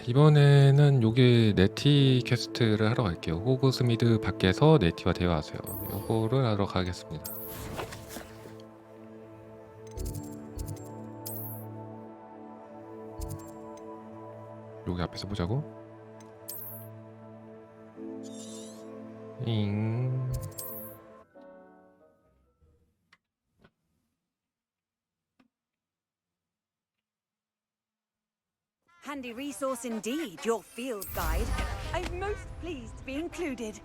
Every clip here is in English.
이번에는 요게 네티 퀘스트를 하러 갈게요. 호그스미드 밖에서 네티와 대화하세요. 요거를 하러 가겠습니다. 여기 앞에서 보자고. 잉. Handy resource indeed, your field guide. I'm most pleased to be included.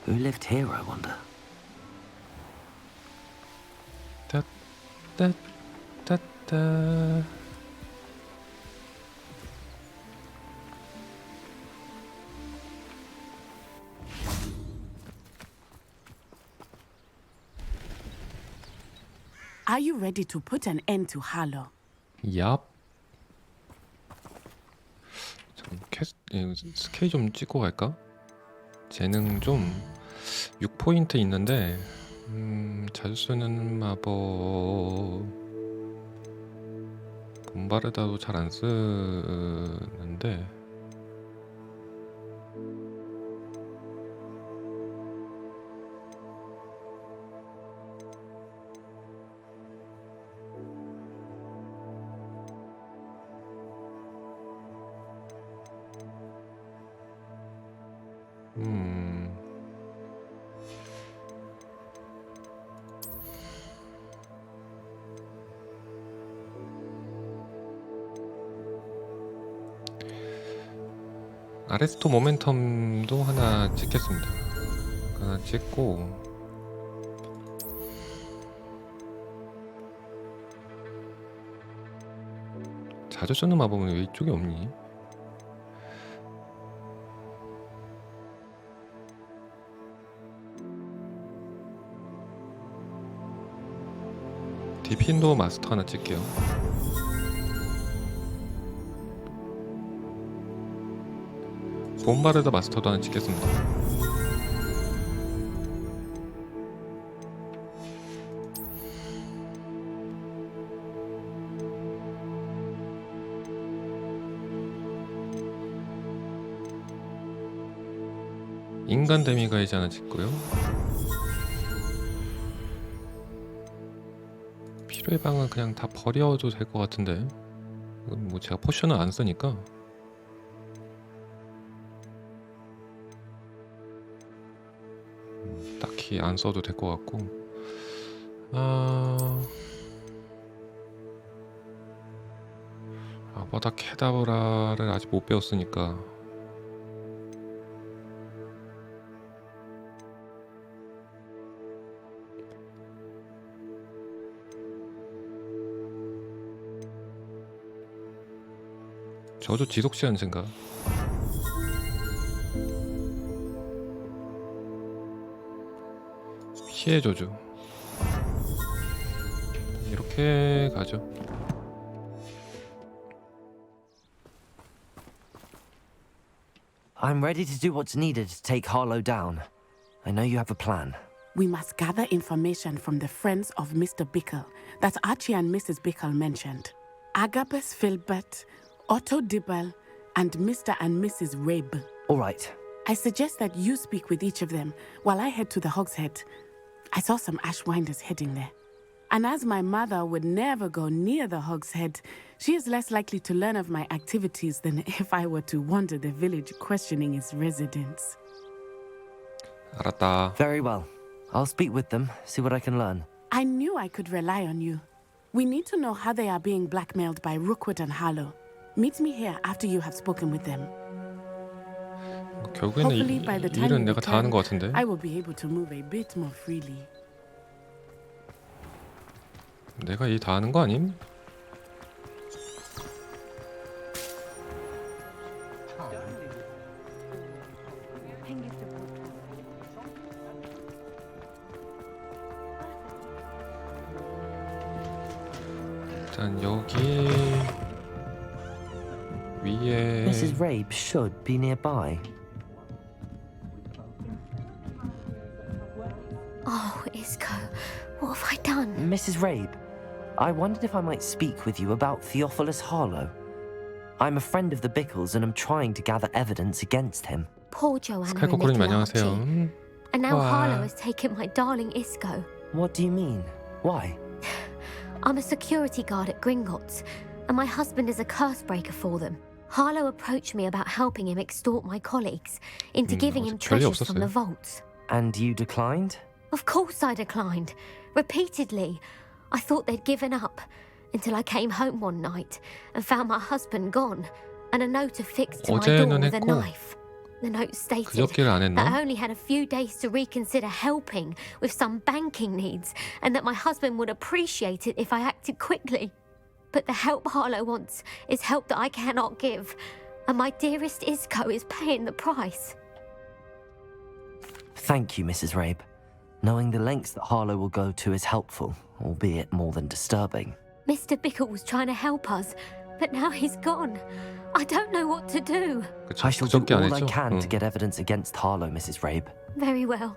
Who lived here, I wonder? 따따따따. Are you ready to put an end to Harlow? 얍. 스케일 좀 찍고 갈까? 재능 좀 6포인트 있는데 자주 쓰는 마법 봄바르다도 잘 안 쓰는데 아레스토 모멘텀도 하나 찍겠습니다. 하나 찍고 자주 쓰는 마법은 왜 이쪽에 없니? 디핀도 마스터 하나 찍게요. 봄바르다 마스터도 하나 찍겠습니다. 인간 데미가이즈 하나 찍고요. 필요의 방은 그냥 다 버려도 될 것 같은데 이건 뭐 제가 포션을 안 쓰니까 딱히 안 써도 될 것 같고 아바다 케다브라를 아직 못 배웠으니까 저도 지속시간 증가 피해 저주 이렇게 가죠. I'm ready to do what's needed to take Harlow down. I know you have a plan. We must gather information from the friends of Mr. Bickle that Archie and Mrs. Bickle mentioned. Agabus Filbert, Otto Dibble, and Mr. and Mrs. Rabe. All right. I suggest that you speak with each of them while I head to the Hogshead. I saw some Ashwinders heading there. And as my mother would never go near the Hogshead, she is less likely to learn of my activities than if I were to wander the village questioning its residents. 알았다. Very well. I'll speak with them, see what I can learn. I knew I could rely on you. We need to know how they are being blackmailed by Rookwood and Harlow. Meet me here after you have spoken with them. 결국에는 Hopefully by the time 일은 you 내가 다 하는 return, 것 같은데. I will be able to move a bit more freely. 내가 일 다 하는 거 아님? 일단 여기 위에 Mrs. Rabe should be nearby. Oh, Isco, what have I done? Mrs. Rabe, I wondered if I might speak with you about Theophilus Harlow. I'm a friend of the Bickles and I'm trying to gather evidence against him. Poor Joanna and 스칼코코님 little 안녕하세요. Archie. And now 와. Harlow has taken my darling Isco. What do you mean? Why? I'm a security guard at Gringotts, and my husband is a curse breaker for them. Harlow approached me about helping him extort my colleagues into giving him 별일 treasures from 없었어요. the vaults. And you declined? Of course I declined. Repeatedly. I thought they'd given up until I came home one night and found my husband gone and a note affixed to my door 어제는 with a 했고 knife. The note stated 그저께를 안 that I 했나? only had a few days to reconsider helping with some banking needs and that my husband would appreciate it if I acted quickly. But the help Harlow wants is help that I cannot give, and my dearest Isco is paying the price. Thank you, Mrs. Rabe. Knowing the lengths that Harlow will go to is helpful, albeit more than disturbing. Mr. Bickle was trying to help us, but now he's gone. I don't know what to do. 그쵸, I shall do 그저께 안 all I 했죠? can to 응. get evidence against Harlow, Mrs. Rabe. Very well.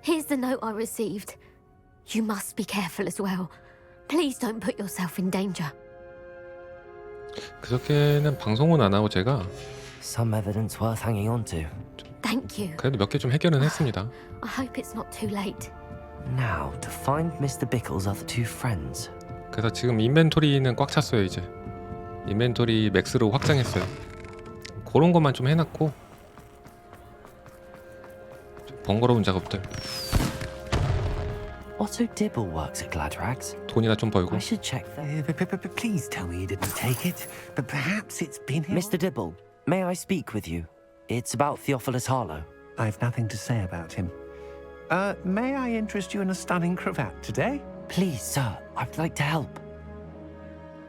Here's the note I received. You must be careful as well. Please don't put yourself in danger. 그저께는 방송은 안 하고 제가 Some evidence worth hanging on to. Thank you. 그래도 몇 개 좀 해결은 했습니다. I hope it's not too late. Now, to find Mr. Bickle's other two friends. 그래서 지금 인벤토리는 꽉 찼어요 이제. 인벤토리 맥스로 확장했어요. 그런 것만 좀 해놨고 좀 번거로운 작업들. Otto Dibble works at Gladrags. 돈이나 좀 벌고. I should check that. Please tell me you didn't take it. But perhaps it's been here. Mr. Dibble, may I speak with you? It's about Theophilus Harlow. I've nothing to say about him. May I interest you in a stunning cravat today? Please, sir, I'd like to help.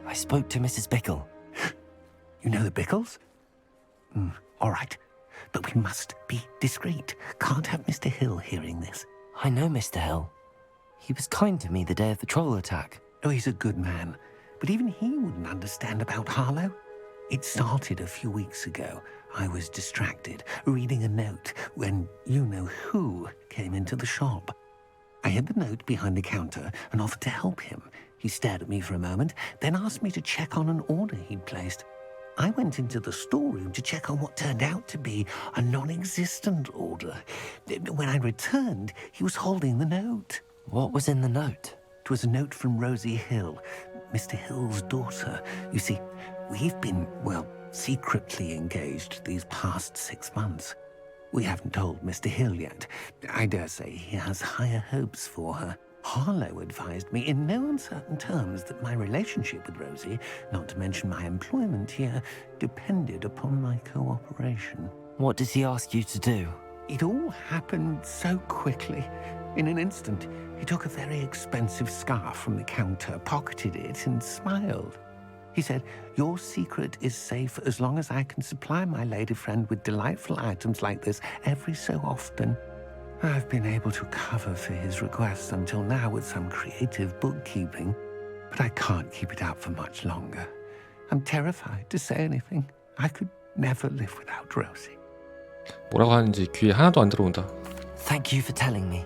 I spoke to Mrs. Bickle. You know the Bickles? All right. But we must be discreet. Can't have Mr. Hill hearing this. I know Mr. Hill. He was kind to me the day of the troll attack. Oh, he's a good man. But even he wouldn't understand about Harlow. It started a few weeks ago. I was distracted, reading a note, when you-know-who came into the shop. I hid the note behind the counter and offered to help him. He stared at me for a moment, then asked me to check on an order he'd placed. I went into the storeroom to check on what turned out to be a non-existent order. When I returned, he was holding the note. What was in the note? It was a note from Rosie Hill, Mr. Hill's daughter. You see, we've been, well, secretly engaged these past 6 months. We haven't told Mr. Hill yet. I dare say he has higher hopes for her. Harlow advised me in no uncertain terms that my relationship with Rosie, not to mention my employment here, depended upon my cooperation. What does he ask you to do? It all happened so quickly. In an instant, he took a very expensive scarf from the counter, pocketed it, and smiled. He said, "Your secret is safe as long as I can supply my lady friend with delightful items like this every so often." I've been able to cover for his requests until now with some creative bookkeeping, but I can't keep it up for much longer. I'm terrified to say anything. I could never live without Rosie. 뭐라고 하는지 귀에 하나도 안 들어온다. Thank you for telling me.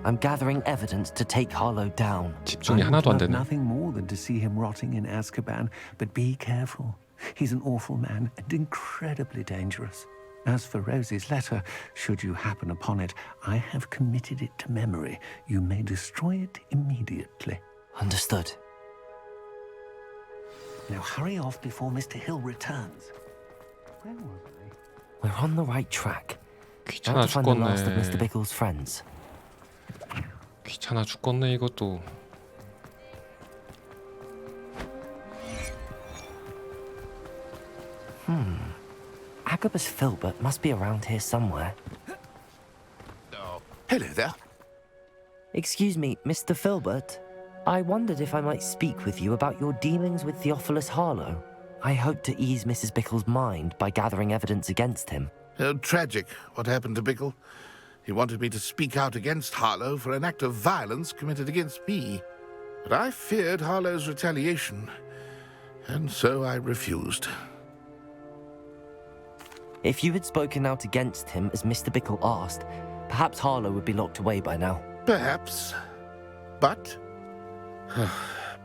I'm gathering evidence to take Harlow down. 집중이 I would 하나도 안 love 되네. nothing more than to see him rotting in Azkaban, but be careful. He's an awful man and incredibly dangerous. As for Rosie's letter, should you happen upon it, I have committed it to memory. You may destroy it immediately. Understood. Now hurry off before Mr. Hill returns. Where was I? We're on the right track. 귀찮아 Now to find the last of Mr. 죽겠네. Bickle's friends. 귀찮아 죽겠네 이것도. Agabus Filbert must be around here somewhere. Hello there. Excuse me, Mr. Filbert. I wondered if I might speak with you about your dealings with Theophilus Harlow. I hope to ease Mrs. Bickle's mind by gathering evidence against him. Tragic what happened to Bickle. He wanted me to speak out against Harlow for an act of violence committed against me. But I feared Harlow's retaliation, and so I refused. If you had spoken out against him as Mr. Bickle asked, perhaps Harlow would be locked away by now. Perhaps. But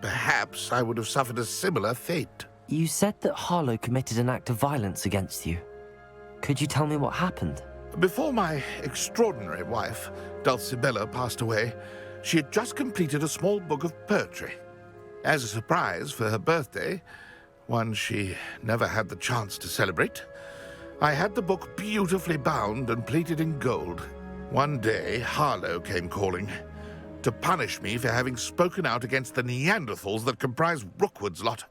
perhaps I would have suffered a similar fate. You said that Harlow committed an act of violence against you. Could you tell me what happened? Before my extraordinary wife, Dulcibella, passed away, she had just completed a small book of poetry. As a surprise for her birthday, one she never had the chance to celebrate, I had the book beautifully bound and plated in gold. One day, Harlow came calling to punish me for having spoken out against the Neanderthals that comprise Rookwood's lot.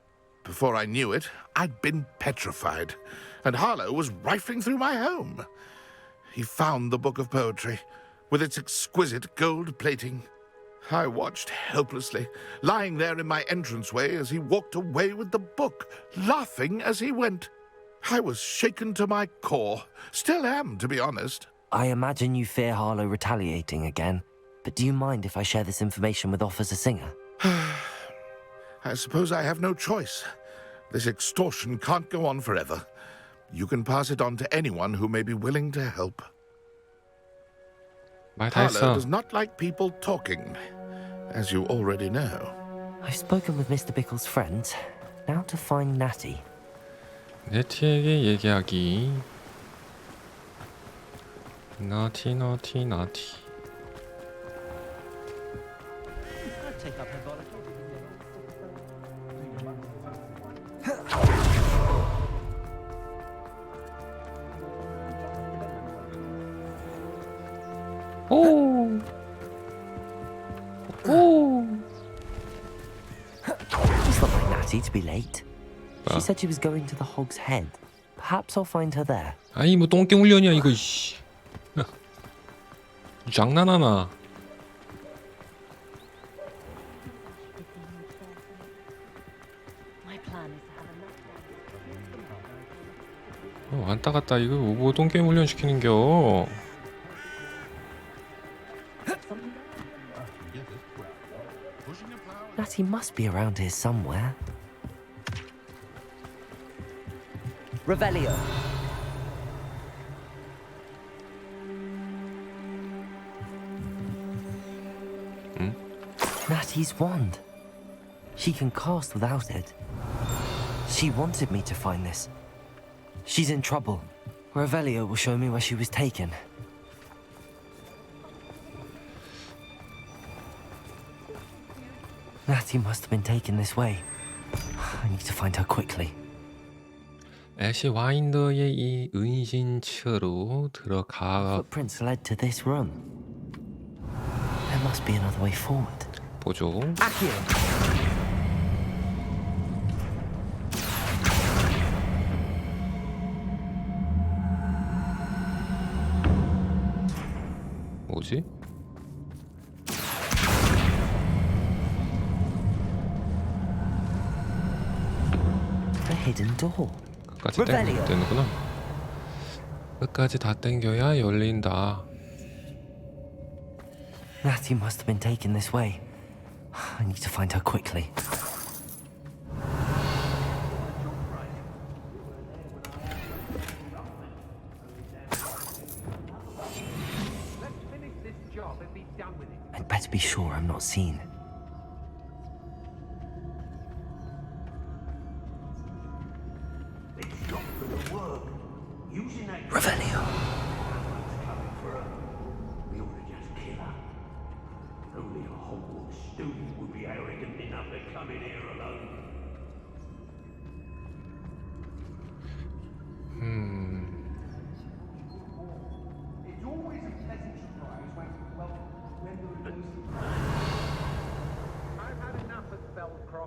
Before I knew it, I'd been petrified, and Harlow was rifling through my home. He found the book of poetry, with its exquisite gold plating. I watched helplessly, lying there in my entranceway as he walked away with the book, laughing as he went. I was shaken to my core, still am, to be honest. I imagine you fear Harlow retaliating again, but do you mind if I share this information with Officer Singer? I suppose I have no choice. This extortion can't go on forever. You can pass it on to anyone who may be willing to help. 말 다 Harlow 했어. does not like people talking, as you already know. I've spoken with Mr. Bickle's friends. Now to find Natty. 네티에게 얘기하기. 나티. 오. It's not like Natty to be late. She Ah. said she was going to the Hog's Head. Perhaps I'll find her there. 아니 뭐 똥개 훈련이야 이거 씨. 장난하나. 왔다 갔다 이거 뭐 똥개 훈련 시키는겨. Natty must be around here somewhere. Revelio. Natty's wand. She can cast without it. She wanted me to find this. She's in trouble. Revelio will show me where she was taken. Natty must have been taken this way. I need to find her quickly. 애쉬 와인더의 이 은신처로 들어가 Footprints led to this room. There must be another way forward. 보죠. Accio. 뭐지? A hidden door. 끝까지 땡겨야 되는구나. 끝까지 다 땡겨야 열린다. Natty must have been taken this way. I need to find her quickly. I'd better be sure I'm not seen. Revelio.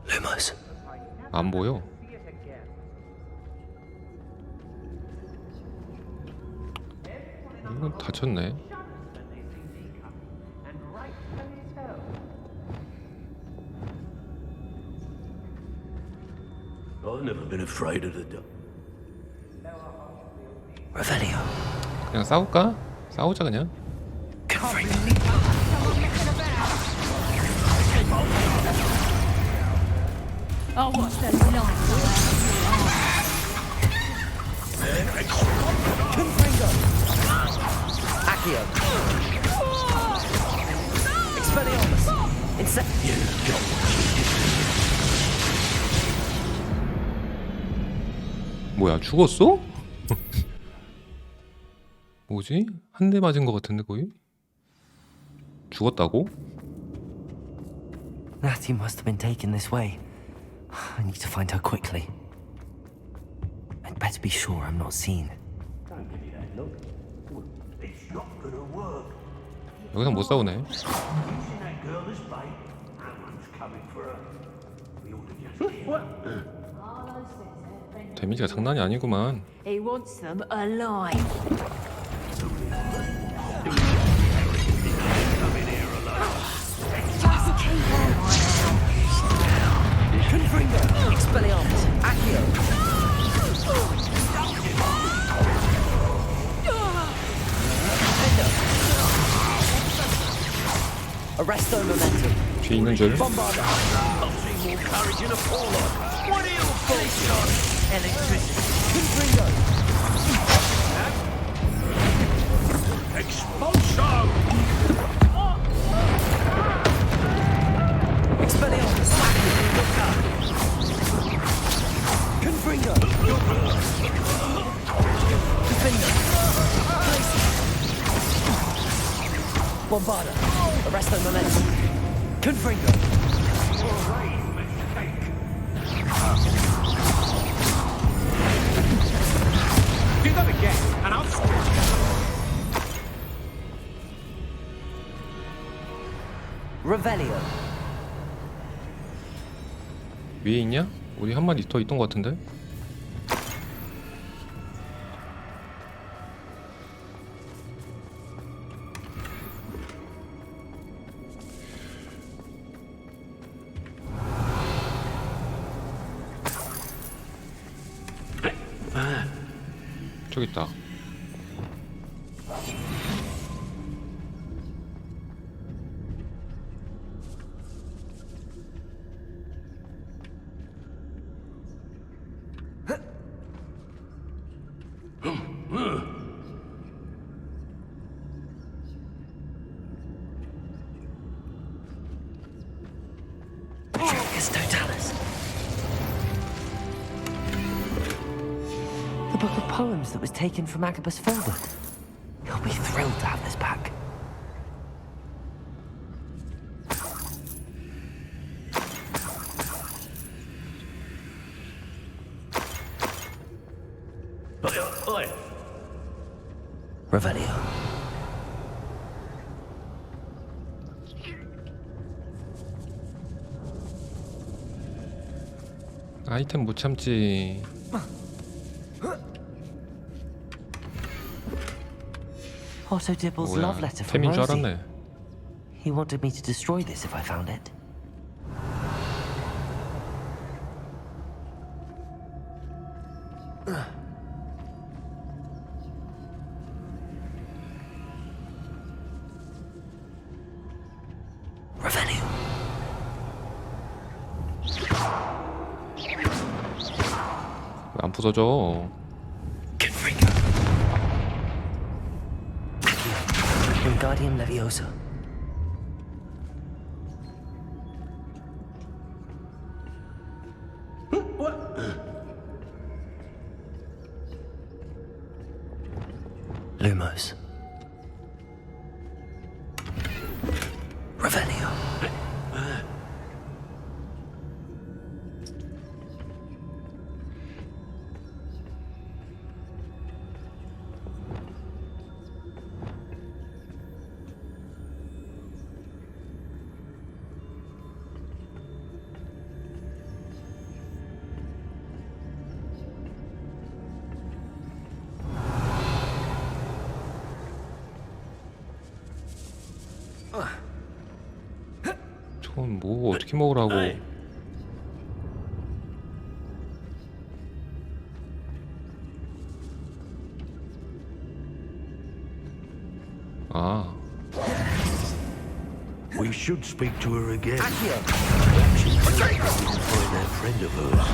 Lumos. 안 보여. 이건 닫혔네. I've never been afraid of the dark. Revelio. 그냥 싸울까? 싸우자 그냥. I'll watch them tonight. Accio. Expelliarmus. 뭐야 죽었어? 뭐지? 한 대 맞은 것 같은데 거의? 죽었다고? Natty must have been taken this way. I need to find her quickly. I'd better be sure I'm not seen. Don't give me that look. It's not gonna work. 여기서 못 싸우네. You seen that girl as bait? Someone's coming for her. We ought to just what? 데미지가 장난이 아니구만. He wants them alive. Expelliarmus! Accio! Arresto momentum. 뒤에 있는 줄. Bombarda! Electricity. Confringo! Expelliarmus! Confringo! Defender! Bombarda! Arresto momentum. Confringo! Do that again, and I'll... Revelio. 위에 있냐? 우리 한 마리 더 있던 것 같은데? 저기 있다. Tricus totalis. The book of poems that was taken from Agabus Filbert. He'll be thrilled to have this back. Oi. Revelio. 아이템 못 참지. Otto Dibble's 뭐야, love letter from 템인 줄 Rosie. 알았네. He wanted me to destroy this if I found it. Revelio. 왜 안 부서져? Confringo. Wingardium Leviosa. Lumos. Revelio. 저건 뭐 어떻게 먹으라고? 아, We should speak to her again. Accio. She's trying to find that friend of hers.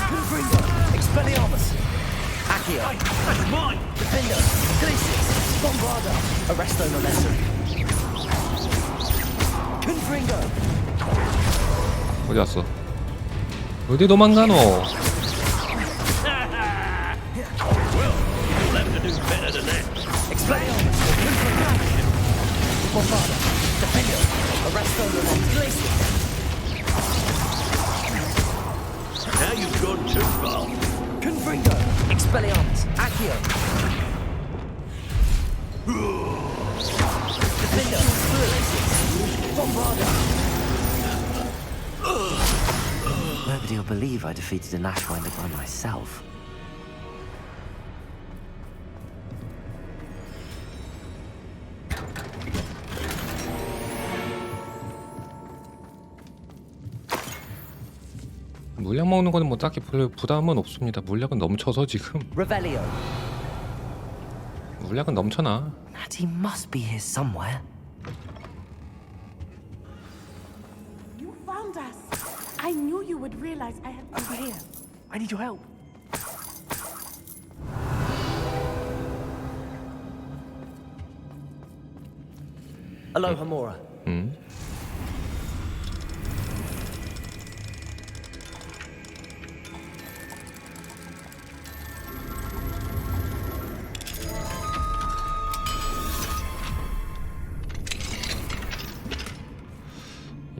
Confringo. Expelliarmus. Accio. That's mine! Defender. Glacius. Bombarda. Arresto momentum. Confringo. 어디 갔어? 어디 도망가노? Now you've gone too far. Confringo, Expelliarmus, Accio. Defender, Bombarda. Nobody will believe I defeated an Ashwinder by myself. 물약 먹는 거는 뭐 딱히 별 부담은 없습니다. 물약은 넘쳐서 지금. Revelio. 물약은 넘쳐나. Natty must be here somewhere. You found us. I knew you would realize I had been here. I need your help. Aloha Mora.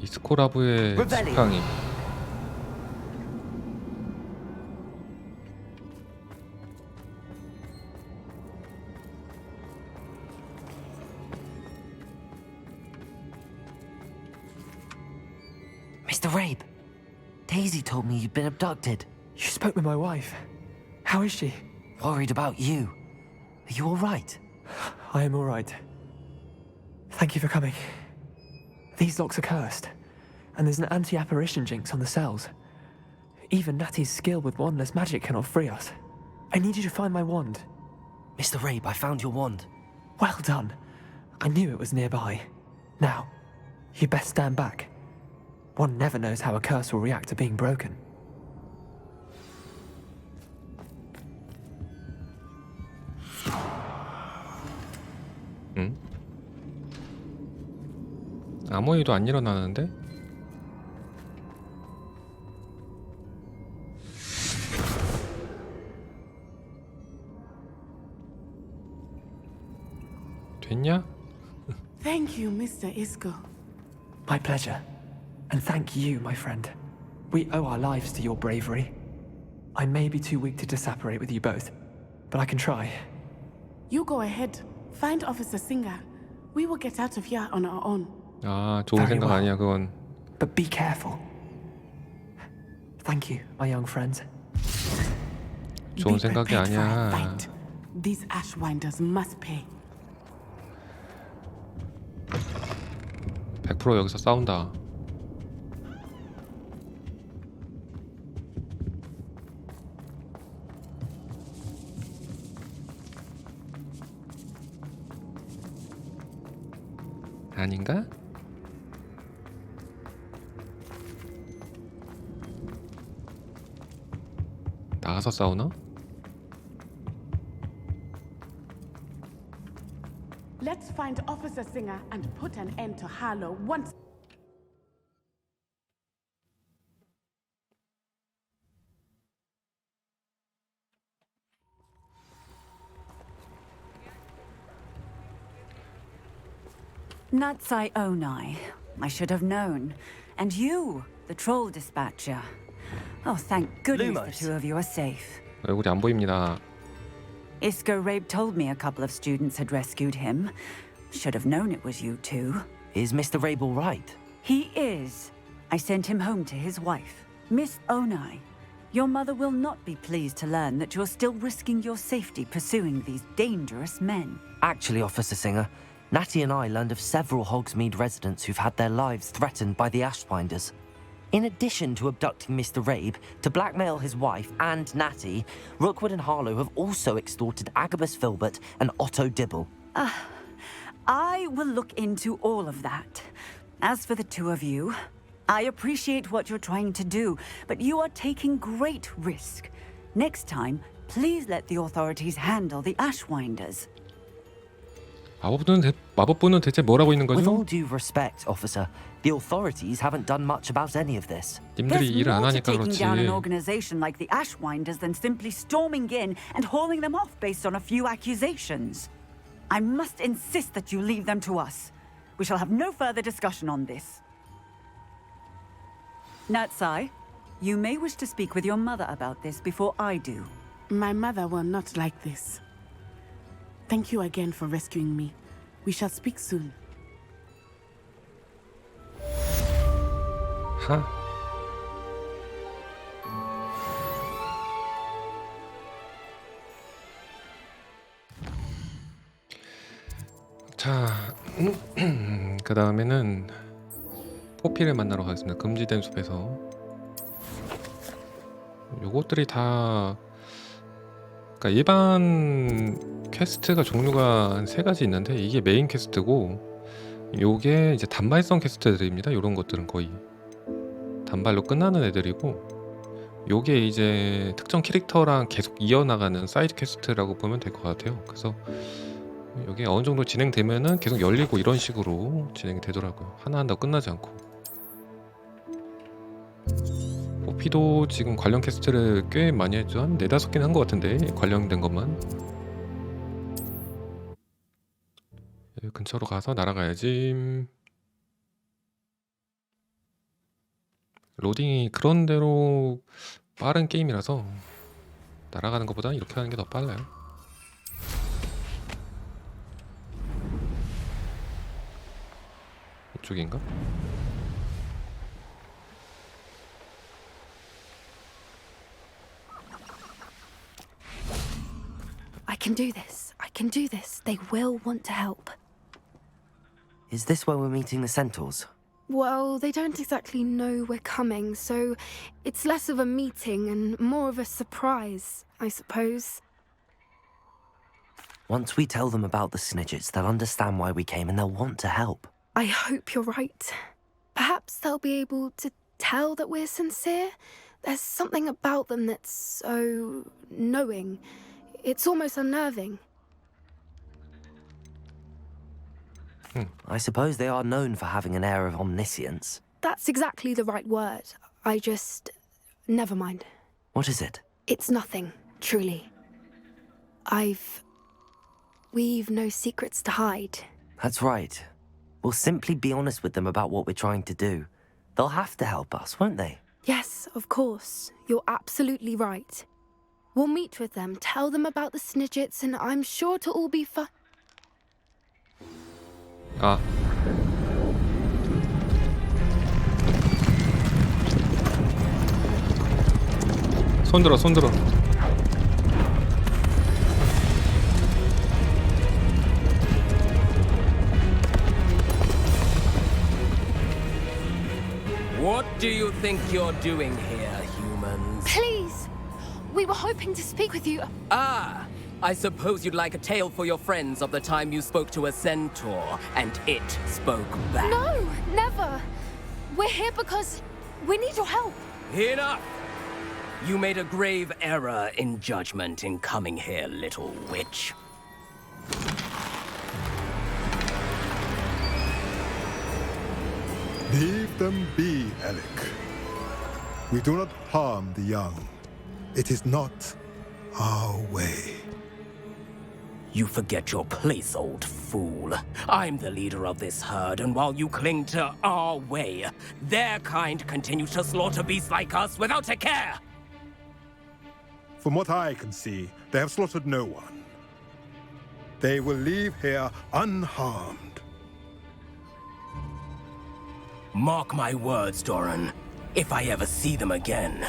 이스코라브의 식당임. Mr. Rabe, Daisy told me you'd been abducted. You spoke with my wife. How is she? Worried about you. Are you all right? I am all right. Thank you for coming. These locks are cursed, and there's an anti-apparition jinx on the cells. Even Natty's skill with wandless magic cannot free us. I need you to find my wand. Mr. Rabe, I found your wand. Well done. I knew it was nearby. Now, you best stand back. One never knows how a curse will react to being broken. 응? 아무 일도 안 일어나는데? 됐냐? Thank you, Mr. Isco. My pleasure. And thank you, my friend. We owe our lives to your bravery. I may be too weak to disapparate with you both, but I can try. You go ahead. Find Officer Singer. We will get out of here on our own. 아, 좋은 Very 생각 well. 아니야 그건. But be careful. Thank you, my young friends. 좋은 Be 생각이 prepared for a 아니야. fight. These Ashwinders must pay. 100% 여기서 싸운다. 아닌가? 나가서 싸우나? Let's find Officer Singer and put an end to Harlow once. Natsai Onai. I should have known. And you, the troll dispatcher. Oh, thank goodness Lumos. the two of you are safe. 얼굴이 안 보입니다. Isco Rabe told me a couple of students had rescued him. Should have known it was you two. Is Mr. Rabe all right? He is. I sent him home to his wife, Miss Onai. Your mother will not be pleased to learn that you're still risking your safety pursuing these dangerous men. Actually, Officer Singer, Natty and I learned of several Hogsmeade residents who've had their lives threatened by the Ashwinders. In addition to abducting Mr. Rabe to blackmail his wife and Natty, Rookwood and Harlow have also extorted Agabus Filbert and Otto Dibble. I will look into all of that. As for the two of you, I appreciate what you're trying to do, but you are taking great risk. Next time, please let the authorities handle the Ashwinders. 마법부는 대체 뭘 하고 있는 With all 거죠? due respect, Officer, The authorities haven't done much about any of this. 님들이 There's 일을 안 more to 하니까 taking down an 그렇지. organization like the Ashwinders than simply storming in and hauling them off based on a few accusations. I must insist that you leave them to us. We shall have no further discussion on this. Natsai, you may wish to speak with your mother about this before I do. My mother will not like this. Thank you again for rescuing me. We shall speak soon. 하. 자, 그 다음에는 포피를 만나러 가겠습니다. 금지된 숲에서. 요것들이 다, 그러니까 일반 퀘스트가 종류가 한 3가지 있는데 이게 메인 퀘스트고, 요게 이제 단발성 퀘스트들입니다. 요런 것들은 거의 단발로 끝나는 애들이고, 요게 이제 특정 캐릭터랑 계속 이어나가는 사이드 퀘스트라고 보면 될 것 같아요. 그래서 여기 어느 정도 진행되면은 계속 열리고 이런 식으로 진행이 되더라고요. 하나 한다고 끝나지 않고. 포피도 지금 관련 퀘스트를 꽤 많이 했죠. 한 4-5개는 한 것 같은데, 관련된 것만. 여기 근처로 가서 날아가야지. 로딩이 그런대로 빠른 게임이라서 날아가는 것보다 이렇게 하는 게 더 빨라요. 이쪽인가? I can do this. I can do this. They will want to help. Is this where we're meeting the centaurs? Well, they don't exactly know we're coming, so it's less of a meeting and more of a surprise, I suppose. Once we tell them about the Snidgets, they'll understand why we came and they'll want to help. I hope you're right. Perhaps they'll be able to tell that we're sincere. There's something about them that's so knowing. It's almost unnerving. I suppose they are known for having an air of omniscience. That's exactly the right word. I just... Never mind. What is it? It's nothing, truly. We've no secrets to hide. That's right. We'll simply be honest with them about what we're trying to do. They'll have to help us, won't they? Yes, of course. You're absolutely right. We'll meet with them, tell them about the Snidgets, and I'm sure to all be fine. 아. 손들어, 손들어. What do you think you're doing here, humans? Please! We were hoping to speak with you. Ah! I suppose you'd like a tale for your friends of the time you spoke to a centaur, and it spoke back. No, never. We're here because we need your help. Enough! You made a grave error in judgment in coming here, little witch. Leave them be, Alec. We do not harm the young. It is not our way. You forget your place, old fool. I'm the leader of this herd, and while you cling to our way, their kind continue to slaughter beasts like us without a care! From what I can see, they have slaughtered no one. They will leave here unharmed. Mark my words, Doran. If I ever see them again,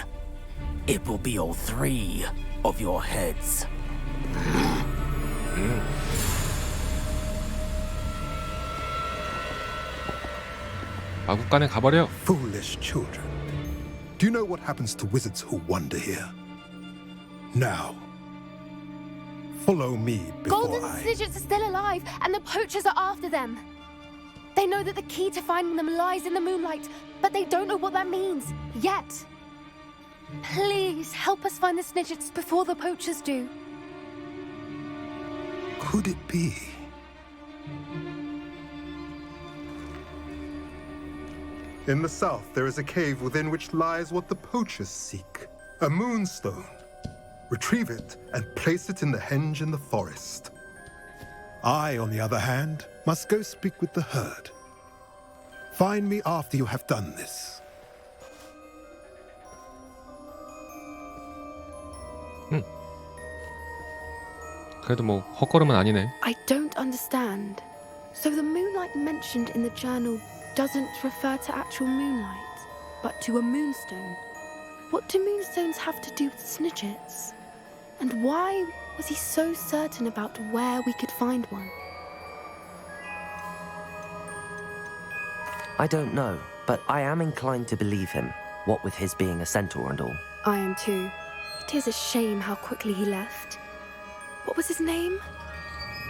it will be all 3 of your heads. 마국간에 가버려. Foolish children. Do you know what happens to wizards who wander here? Now, follow me before Golden I... Snidgets are still alive, and the poachers are after them. They know that the key to finding them lies in the moonlight, but they don't know what that means, yet. Please, help us find the Snidgets before the poachers do. Could it be? In the south, there is a cave within which lies what the poachers seek. A moonstone. Retrieve it and place it in the henge in the forest. I, on the other hand, must go speak with the herd. Find me after you have done this. 그래도 뭐 헛걸음은 아니네. I don't understand. So the moonlight mentioned in the journal doesn't refer to actual moonlight, but to a moonstone. What do moonstones have to do with snidgets? And why was he so certain about where we could find one? I don't know, but I am inclined to believe him, what with his being a centaur and all. I am too. It is a shame how quickly he left. What was his name?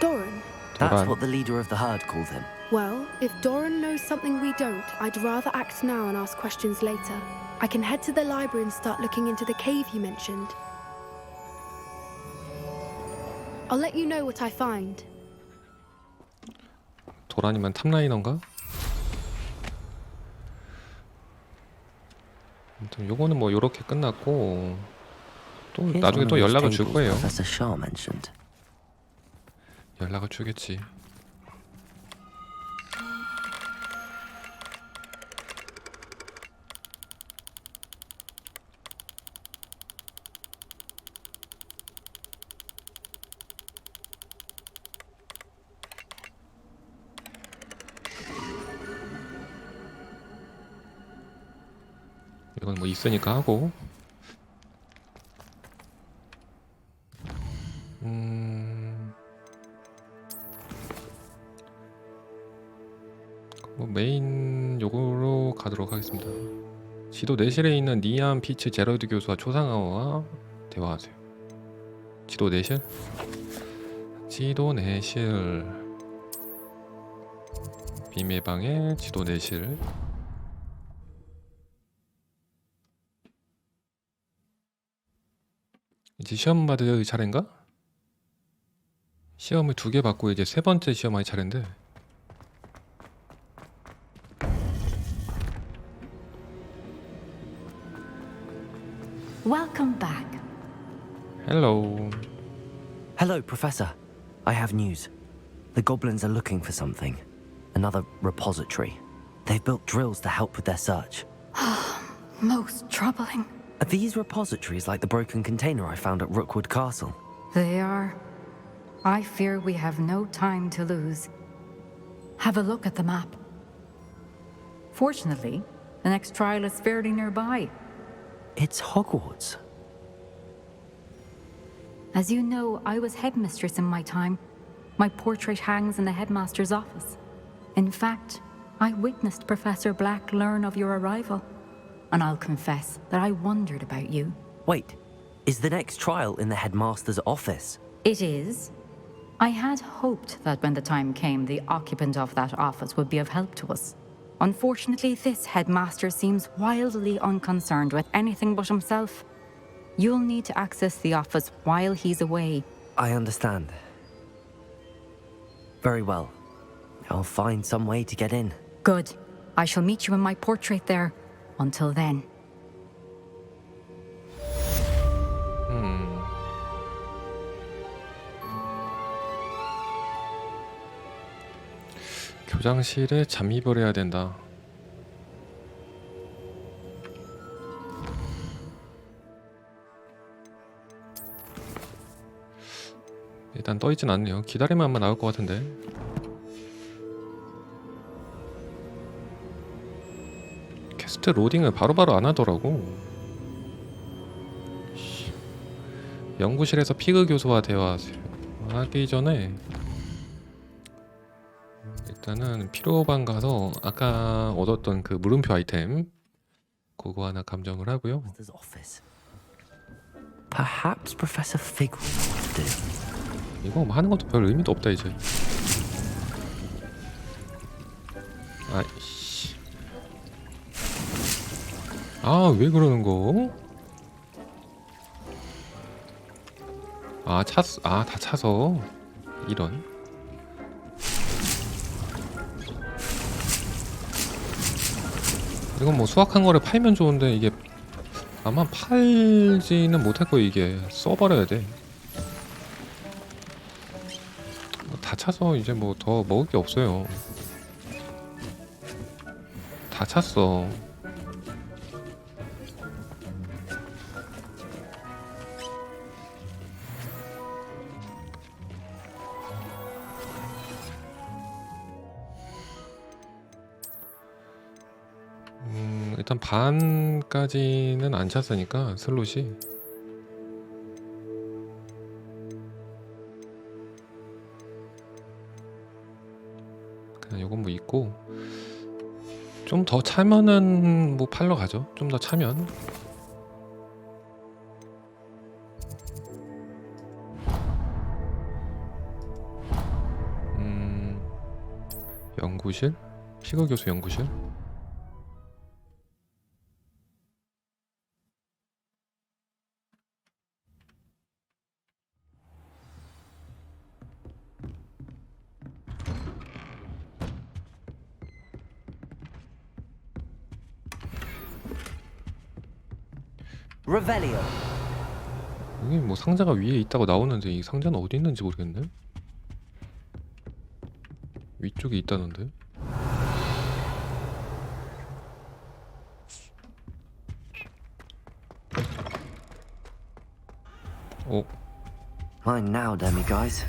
Doran. That's what the leader of the herd called him. Well, if Doran knows something we don't, I'd rather act now and ask questions later. I can head to the library and start looking into the cave you mentioned. I'll let you know what I find. 도란이면 탑라이너인가? 아무튼 요거는 뭐 요렇게 끝났고 또 나중에 또 연락을 줄 거예요. 연락을 주겠지. 이건 뭐 있으니까 하고. 뭐 메인 요거로 가도록 하겠습니다. 지도 내실에 있는 니안 피츠 제러드 교수와 초상화와 대화하세요. 지도 내실? 지도 내실. 비밀방의 지도 내실. 이제 시험 받을 차례인가? 시험을 2개 받고 이제 3번째 시험할 차례인데 Welcome back. Hello. Hello, Professor. I have news. The goblins are looking for something. Another repository. They've built drills to help with their search. Most troubling. Are these repositories like the broken container I found at Rookwood Castle? They are. I fear we have no time to lose. Have a look at the map. Fortunately, the next trial is fairly nearby. It's Hogwarts. As you know, I was headmistress in my time. My portrait hangs in the headmaster's office. In fact, I witnessed Professor Black learn of your arrival. And I'll confess that I wondered about you. Wait, is the next trial in the headmaster's office? It is. I had hoped that when the time came, the occupant of that office would be of help to us. Unfortunately, this headmaster seems wildly unconcerned with anything but himself. You'll need to access the office while he's away. I understand. Very well. I'll find some way to get in. Good. I shall meet you in my portrait there. Until then. 교장실에 잠입을 해야 된다. 일단 떠있진 않네요. 기다리면 아마 나올 것 같은데. 퀘스트 로딩을 바로바로 안 하더라고. 연구실에서 피그 교수와 대화하기 전에 일단은 피로방 가서 아까 얻었던 그 물음표 아이템 그거 하나 감정을 하고요. Perhaps Professor Fig will do. 이거 하는 것도 별 의미도 없다 이제. 아이씨. 아, 왜 그러는 거? 아, 다 차서 이런. 이건 뭐 수확한 거를 팔면 좋은데 이게 아마 팔지는 못할 거예요. 이게 써버려야 돼. 다 차서 이제 뭐 더 먹을 게 없어요. 다 찼어. 일단 반까지는 안 찼으니까 슬롯이 그냥 요건 뭐 있고 좀 더 차면은 뭐 팔러 가죠. 좀 더 차면 연구실? 시그교수 연구실? Revelio. 여기 뭐 상자가 위에 있다고 나오는데 이 상자는 어디 있는지 모르겠네. 위쪽에 있다는데. Mine now, dummy guys.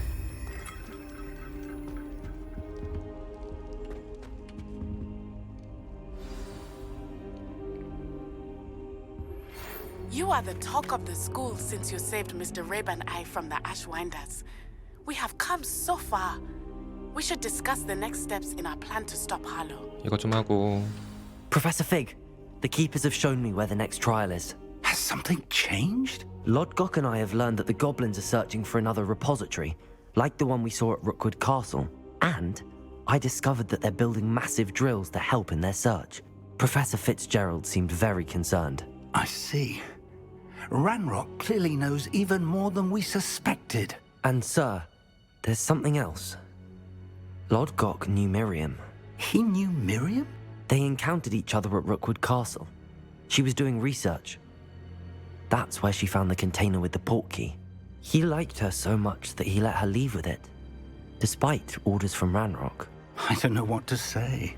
You are the talk of the school since you saved Mr. Rabe and I from the Ashwinders. We have come so far. We should discuss the next steps in our plan to stop Harlow. 이거 좀 하고. Professor Fig, the keepers have shown me where the next trial is. Has something changed? Lodgok and I have learned that the goblins are searching for another repository, like the one we saw at Rookwood Castle. And I discovered that they're building massive drills to help in their search. Professor Fitzgerald seemed very concerned. I see. Ranrock clearly knows even more than we suspected. And sir, there's something else. Lodgok knew Miriam. He knew Miriam? They encountered each other at Rookwood Castle. She was doing research. That's where she found the container with the portkey. He liked her so much that he let her leave with it, despite orders from Ranrock. I don't know what to say.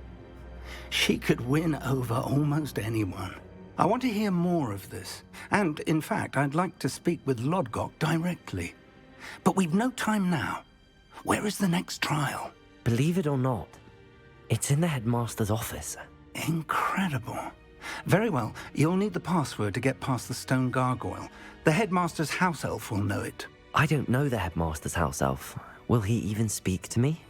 She could win over almost anyone. I want to hear more of this. And, in fact, I'd like to speak with Lodgok directly. But we've no time now. Where is the next trial? Believe it or not, it's in the headmaster's office. Incredible. Very well, you'll need the password to get past the stone gargoyle. The headmaster's house elf will know it. I don't know the headmaster's house elf. Will he even speak to me?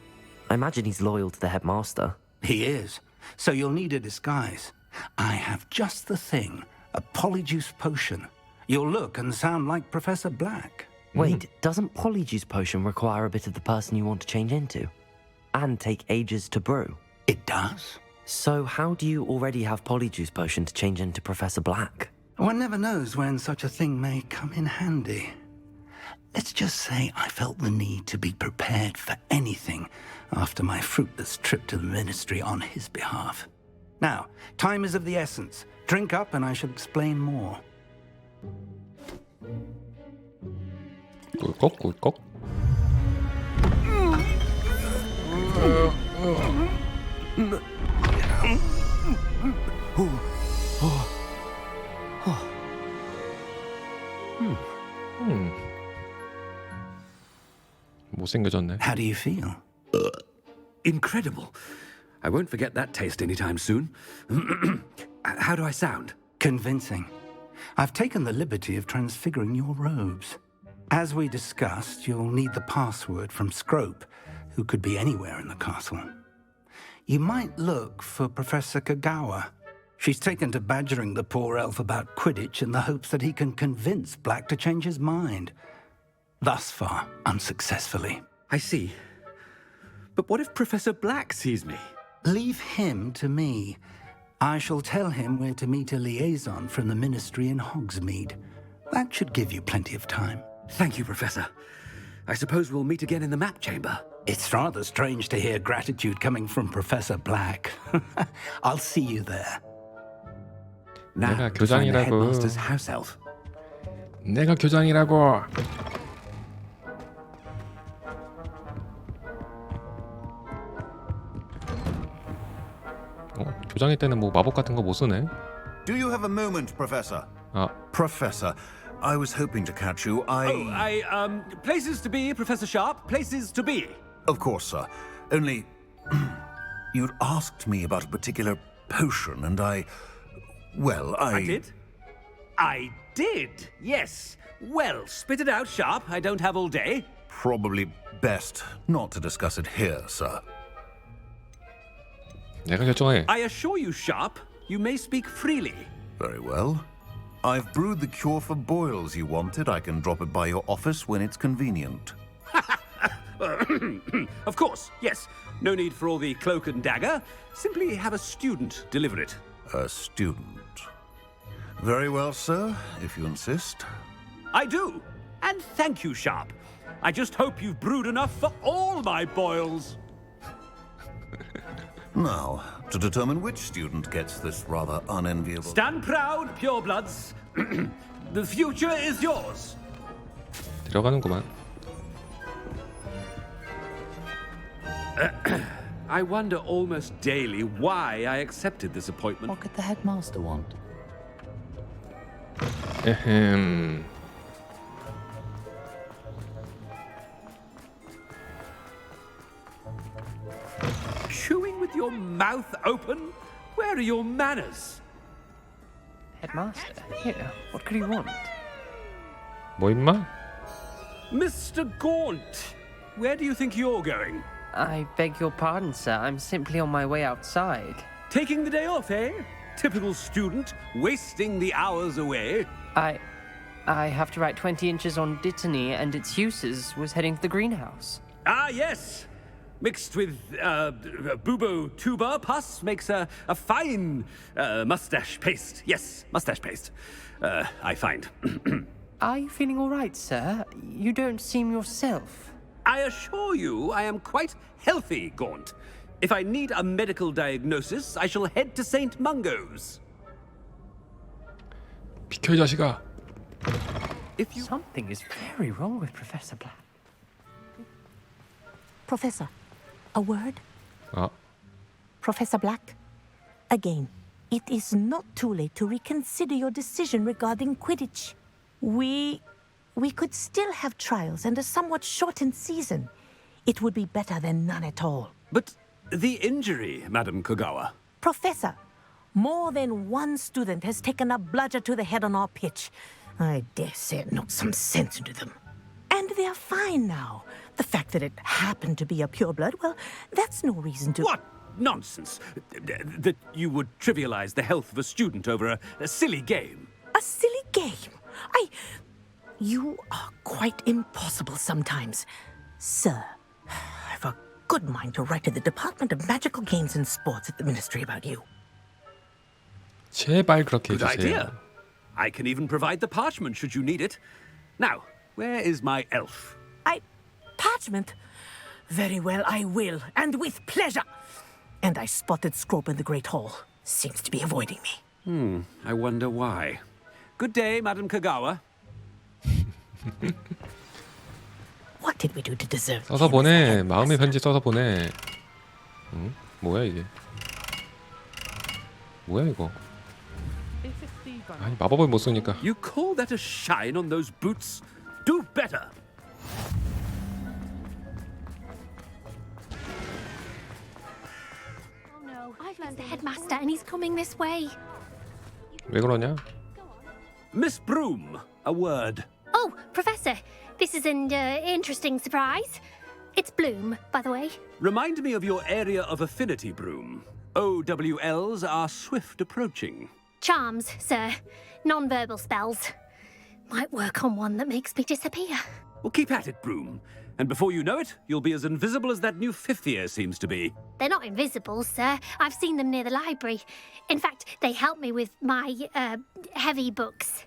I imagine he's loyal to the headmaster. He is. So you'll need a disguise. I have just the thing. A polyjuice potion. You'll look and sound like Professor Black. Wait, doesn't polyjuice potion require a bit of the person you want to change into? And take ages to brew? It does. So how do you already have polyjuice potion to change into Professor Black? One never knows when such a thing may come in handy. Let's just say I felt the need to be prepared for anything after my fruitless trip to the ministry on his behalf. Now, time is of the essence. Drink up and I shall explain more. 꿀꺽 꿀꺽. 못생겨졌네. How do you feel? Incredible. I won't forget that taste anytime soon. How do I sound? Convincing. I've taken the liberty of transfiguring your robes. As we discussed, you'll need the password from Scrope, who could be anywhere in the castle. You might look for Professor Kagawa. She's taken to badgering the poor elf about Quidditch in the hopes that he can convince Black to change his mind. Thus far, unsuccessfully. I see. But what if Professor Black sees me? Leave him to me. I shall tell him where to meet a liaison from the ministry in Hogsmeade. That should give you plenty of time. Thank you, Professor. I suppose we'll meet again in the map chamber. It's rather strange to hear gratitude coming from Professor Black. I'll see you there. Now, 내가 to find the 교장이라고. headmaster's house elf. 내가 교장이라고. 교장일 때는 뭐 마법 같은 거 못 쓰네. Do you have a moment, Professor? 아, Professor, I was hoping to catch you. Places to be, Professor Sharp. Places to be. Of course, sir. Only, you'd asked me about a particular potion, and well, I did? I did, yes. Well, spit it out, Sharp. I don't have all day. Probably best not to discuss it here, sir. 내가 결정해. I assure you, Sharp, you may speak freely. Very well. I've brewed the cure for boils you wanted. I can drop it by your office when it's convenient. Of course, yes. No need for all the cloak and dagger. Simply have a student deliver it. A student. Very well, sir, if you insist. I do. And thank you, Sharp. I just hope you've brewed enough for all my boils. Now, to determine which student gets this rather unenviable... Stand proud, purebloods. The future is yours. 들어가는구만. I wonder almost daily why I accepted this appointment. What could the headmaster want? 에헴. Chewing with your mouth open? Where are your manners? Headmaster? Here, what could he want? 뭐 임마? Mr. Gaunt, where do you think you're going? I beg your pardon, sir. I'm simply on my way outside. Taking the day off, eh? Typical student, wasting the hours away. I have to write 20 inches on Dittany and its uses. Was heading to the greenhouse. Ah, yes. Mixed with bubo tuber pus makes a fine mustache paste. Yes, mustache paste. I find. Are you feeling all right, sir? You don't seem yourself. I assure you I am quite healthy, Gaunt. If I need a medical diagnosis, I shall head to St. Mungo's. 비켜 이 자식아. Something is very wrong with Professor Black. Professor, a word? 아, Professor Black? Again, it is not too late to reconsider your decision regarding Quidditch. We could still have trials and a somewhat shortened season. It would be better than none at all. But the injury, Madam Kogawa. Professor, more than one student has taken a bludger to the head on our pitch. I dare say it knocked some sense into them. And they're fine now. The fact that it happened to be a pureblood, well, that's no reason to... What nonsense! That you would trivialize the health of a student over a silly game. A silly game? You are quite impossible sometimes. Sir, I've a good mind to write to the Department of Magical Games and Sports at the Ministry about you. 제발 그렇게 Good 해주세요. idea. I can even provide the parchment should you need it. Now, where is my elf? Parchment? Very well, I will, and with pleasure. And I spotted Scrope in the Great Hall. Seems to be avoiding me. I wonder why. Good day, Madam Kogawa. What did we do to deserve 써서 him as a 보내. headmaster? 마음의 편지 써서 보내. 응? 뭐야 이게? 뭐야 이거? 아니 마법을 못 쓰니까. You call that a shine on those boots? Do better. Oh no, I've learned the headmaster and he's coming this way. 왜 그러냐? Miss Broom, a word. Oh, Professor, this is an interesting surprise. It's Bloom, by the way. Remind me of your area of affinity, Broom. OWLs are swift approaching. Charms, sir. Non-verbal spells. Might work on one that makes me disappear. Well, keep at it, Broom. And before you know it, you'll be as invisible as that new fifth year seems to be. They're not invisible, sir. I've seen them near the library. In fact, they help me with my, heavy books.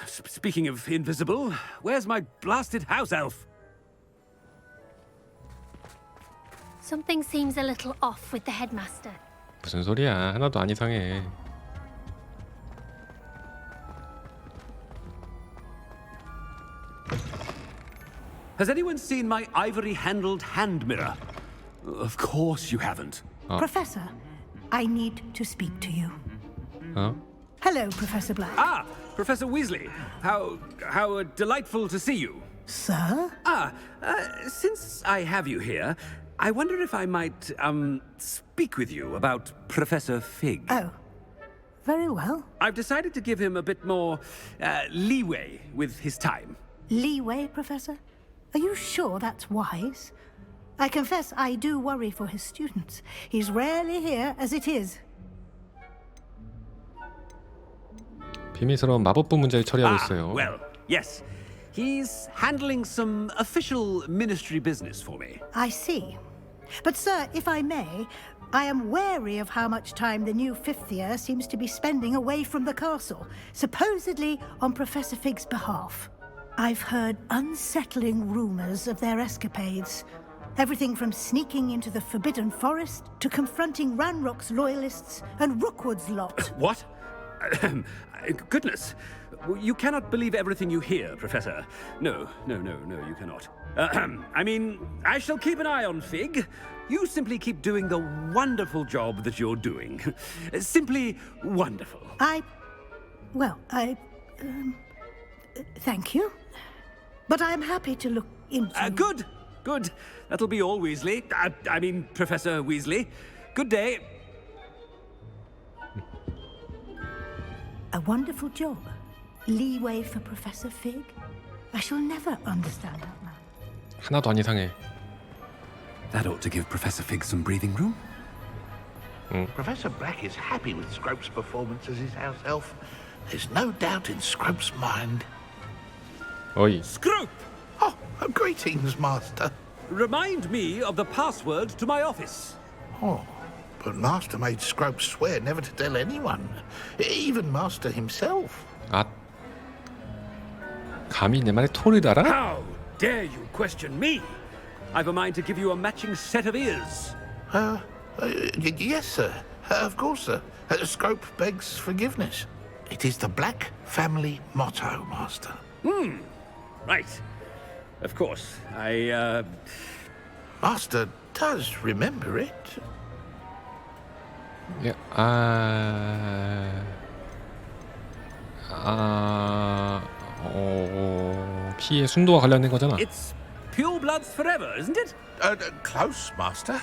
Speaking of invisible, where's my blasted house elf? Something seems a little off with the headmaster. 무슨 소리야? 하나도 안 이상해. Has anyone seen my ivory-handled hand mirror? Of course you haven't. Professor, I need to speak to you. Hello, Professor Black. Ah, Professor Weasley. How delightful to see you. Sir? Since I have you here, I wonder if I might, speak with you about Professor Fig. Oh, very well. I've decided to give him a bit more, leeway with his time. Leeway, Professor? Are you sure that's wise? I confess I do worry for his students. He's rarely here as it is. 비밀스러운 마법부 문제를 처리하고 있어요. Well, yes. He's handling some official ministry business for me. I see. But, sir, if I may, I am wary of how much time the new fifth year seems to be spending away from the castle, supposedly on Professor Fig's behalf. I've heard unsettling rumors of their escapades. Everything from sneaking into the Forbidden Forest to confronting Ranrock's loyalists and Rookwood's lot. What? Goodness. You cannot believe everything you hear, Professor. No, you cannot. I mean, I shall keep an eye on Fig. You simply keep doing the wonderful job that you're doing. Simply wonderful. Thank you. But I'm happy to look into... Good. That'll be all, Weasley. I mean, Professor Weasley. Good day. A wonderful job. Leeway for Professor Fig? I shall never understand that man. 하나도 안 이상해. That ought to give Professor Fig some breathing room. Professor Black is happy with Scrope's performance as his house elf. There's no doubt in Scrope's mind. Oi. Scrope! Oh, greetings, Master. Remind me of the password to my office. Oh, but Master made Scrope swear never to tell anyone, even Master himself. 아, 감히 내 말에 토를 달아? How dare you question me? I've a mind to give you a matching set of ears. Yes, sir. Of course, sir. Scrope begs forgiveness. It is the Black family motto, Master. Right. Of course. Master does remember it. 예, 피의 순도와 관련된 거잖아. It's pure bloods forever, isn't it? Close, Master.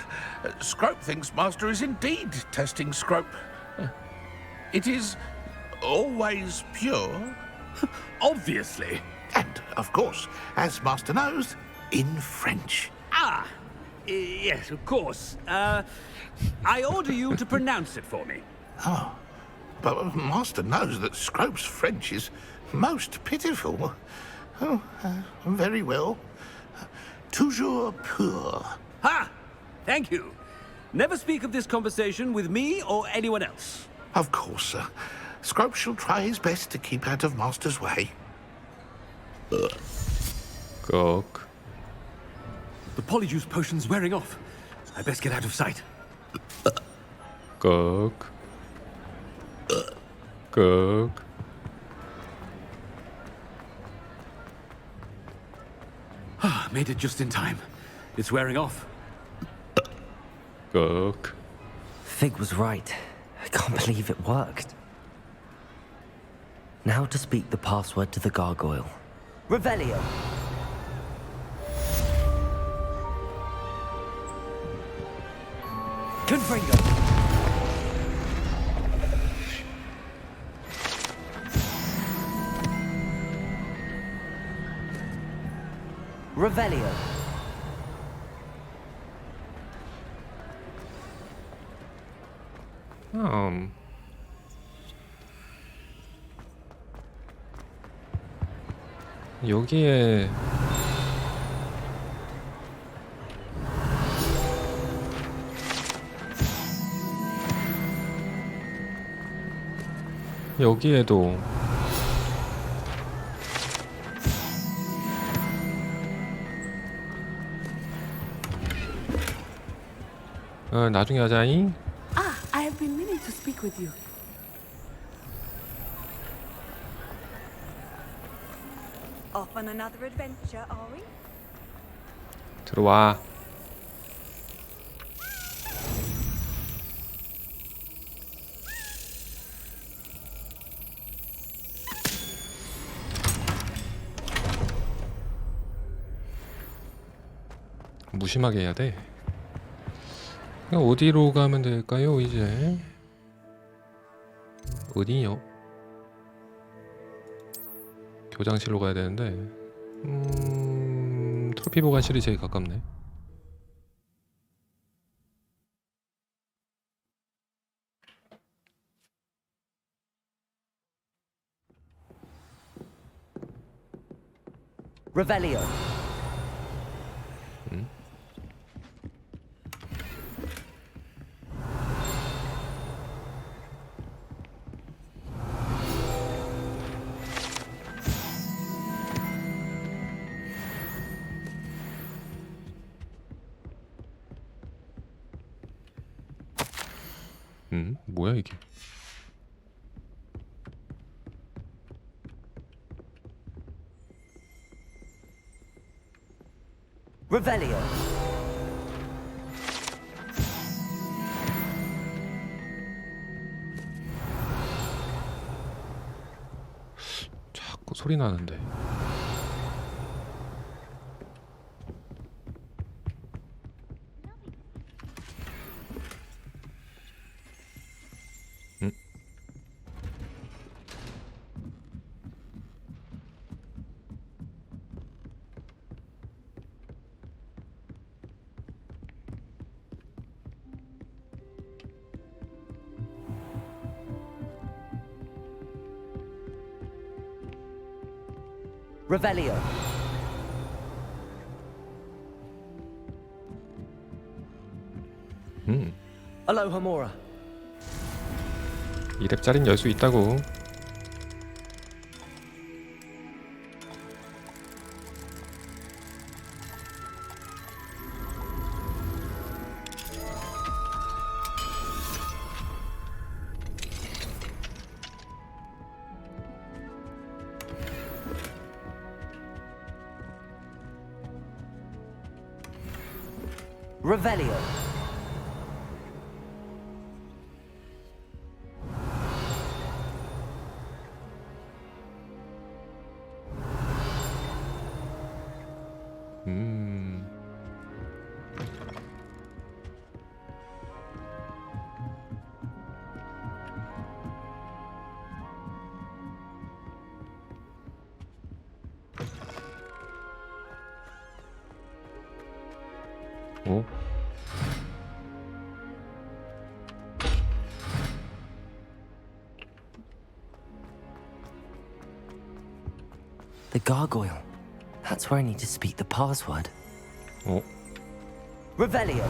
Scrope thinks Master is indeed testing Scrope. It is always pure. Obviously. And, of course, as Master knows, in French. Yes, of course. I order you to pronounce it for me. Oh, but Master knows that Scrope's French is most pitiful. Oh, very well. Toujours pur. Thank you. Never speak of this conversation with me or anyone else. Of course, sir. Scrope shall try his best to keep out of Master's way. Cook. The polyjuice potion's wearing off. I best get out of sight. Cook. Made it just in time. It's wearing off. Cook. Fig was right. I can't believe it worked. Now to speak the password to the gargoyle. Revelio. Confringo. Revelio. 여기에 여기에도 나중에 하자잉. I have been meaning to speak with you. Off on another adventure, are we? 들어와. 무심하게 해야 돼. 그냥 어디로 가면 될까요? 이제 어디요? 교장실로 가야 되는데 트로피 보관실이 제일 가깝네. Revelio. 뭐야 이게? Revelio. 자꾸 소리 나는데. Revelio. Alohomora. 2렙짜린 열 수 있다고. Revelio. 어? The gargoyle. That's where I need to speak the password. 어? Revelio.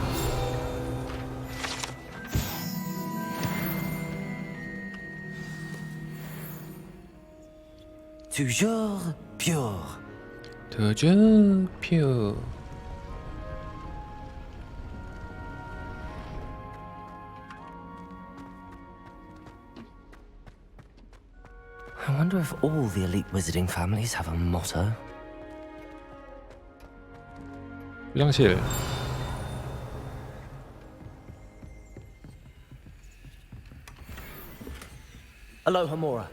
Toujours pure. toujours pure. I wonder if all the elite wizarding families have a motto. 화장실. Alohomora.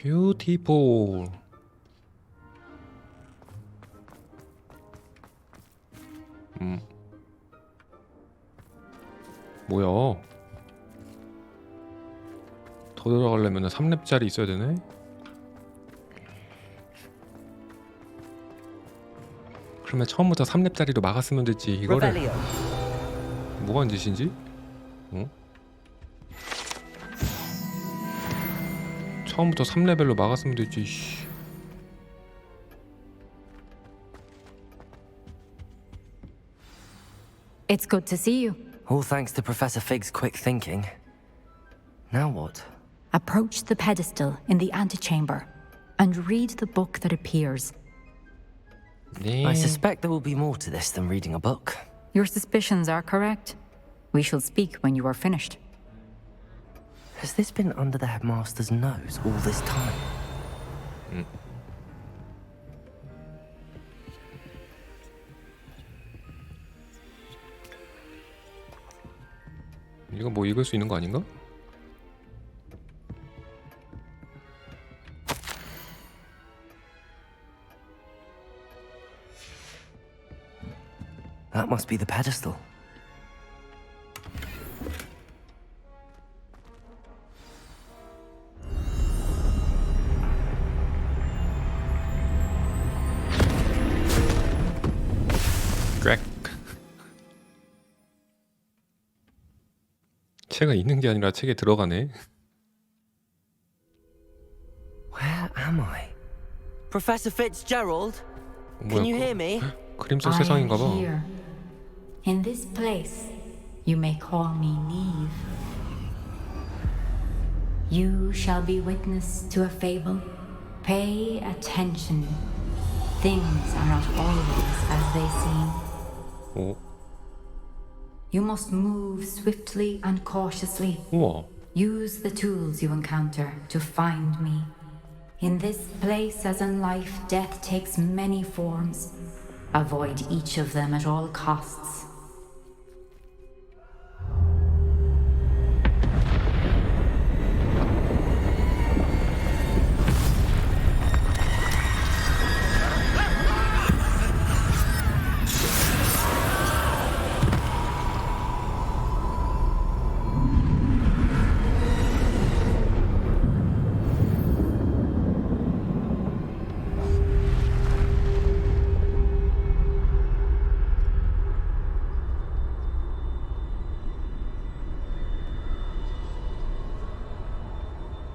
뷰티풀. 뭐야? 더 들어가려면 3렙짜리 있어야 되네? 그러면 처음부터 3렙짜리로 막았으면 됐지 이거를. 뭐가 짓인지? 어? 처음부터 3레벨로 막았으면 됐지. 씨. It's good to see you. All thanks to Professor Fig's quick thinking. Now what? Approach the pedestal in the antechamber and read the book that appears. 네. I suspect there will be more to this than reading a book. Your suspicions are correct. We shall speak when you are finished. Has this been under the headmaster's nose all this time? 이거 뭐 읽을 수 있는 거 아닌가? That must be the pedestal. 꽥. 책가 있는 게 아니라 책에 들어가네. Where am I? Professor Fitzgerald? Can you hear me? 그림 속 세상인가 봐. Here. In this place, you may call me Neve. You shall be witness to a fable. Pay attention. Things are not always as they seem. 오. You must move swiftly and cautiously. 우와. Use the tools you encounter to find me. In this place, as in life, death takes many forms. Avoid each of them at all costs.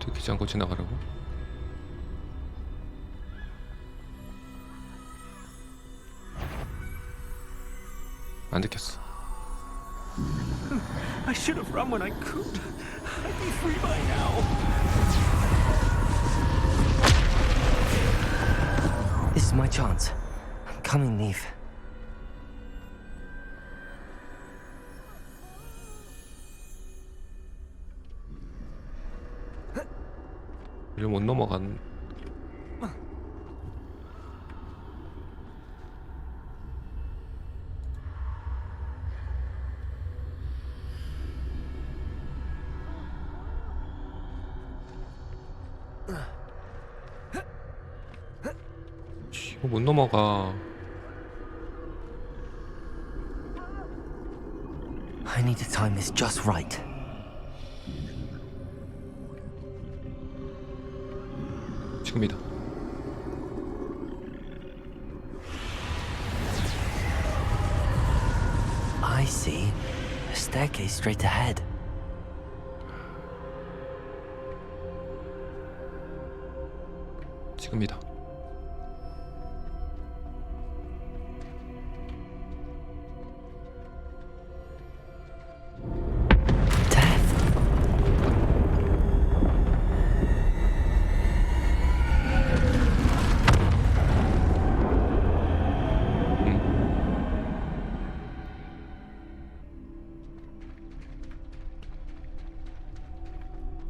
들키지 않고 지나가라고? 안 들켰어. I should have run when I could. I'd be free by now. This is my chance. I'm coming, Neve. 이를 못 넘어간. 이거 못 넘어가. I need to time this just right. 지금이다. I see. A staircase straight ahead. 지금이다.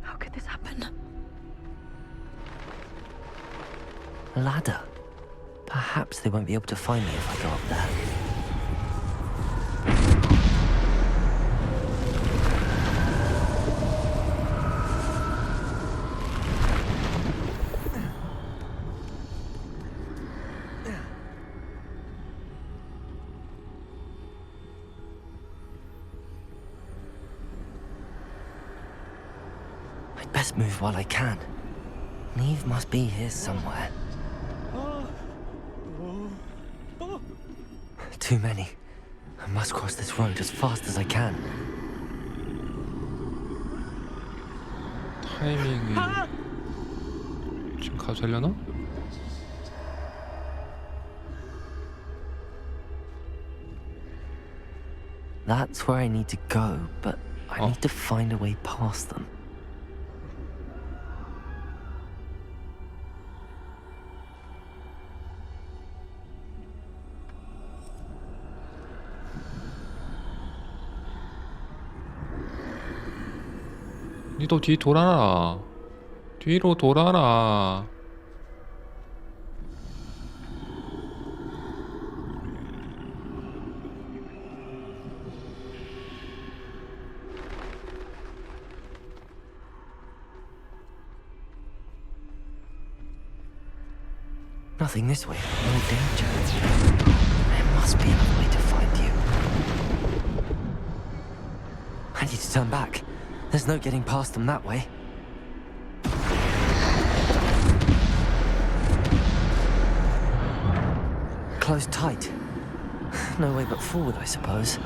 How could this happen? A ladder. Perhaps they won't be able to find me if I go up there. I'd best move while I can. Neve must be here somewhere. Too many. I must cross this road as fast as I can. 타이밍이 지금 가져려나? That's where I need to go, but I need to find a way past them. 니도 뒤 돌아라. 뒤로 돌아라. Nothing this way. No danger. There must be another way to find you. I need to turn back. There's no getting past them that way. Closed tight. No way but forward, I suppose.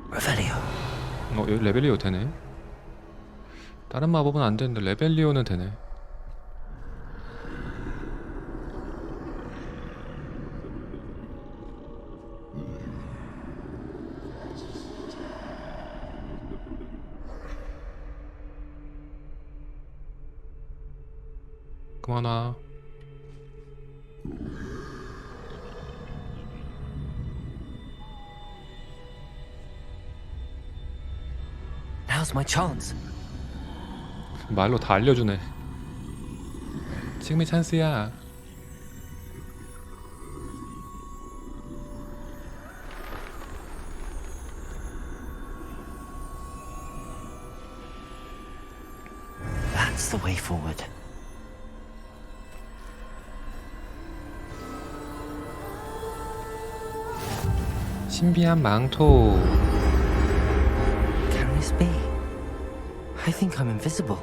Revelio. 여기 레벨리오 되네. 다른 마법은 안 되는데 레벨리오는 되네. 그만 와. Now's my chance. 말로 다 알려주네. 지금이 찬스야. That's the way forward. 신비한 망토. Can this be? I think I'm invisible.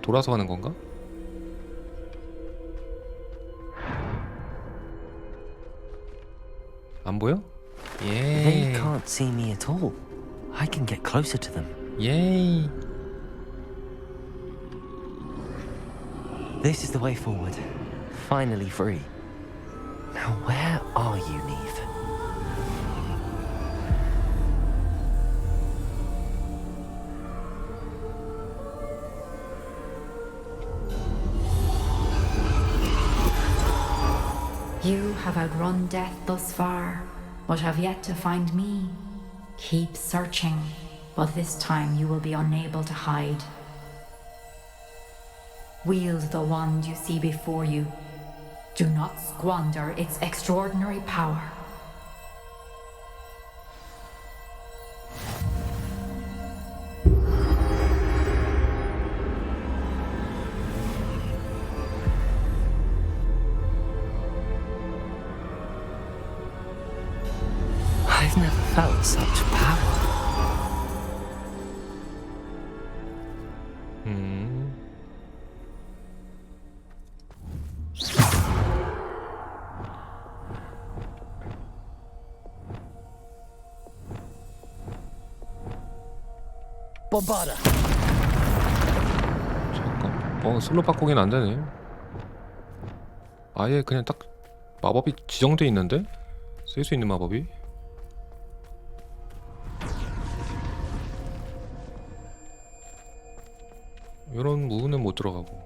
돌아서 가는 건가? 안 보여? They can't see me at all. I can get closer to them. 예이. This is the way forward. Finally free. Now where are you, Neve? You have outrun death thus far, but have yet to find me. Keep searching, but this time you will be unable to hide. Wield the wand you see before you. Do not squander its extraordinary power. I've never felt such power. 잠깐. 슬롯 바꾸긴 안 되네. 아예 그냥 딱 마법이 지정돼 있는데? 쓸 수 있는 마법이? 이런 무는 못 들어가고.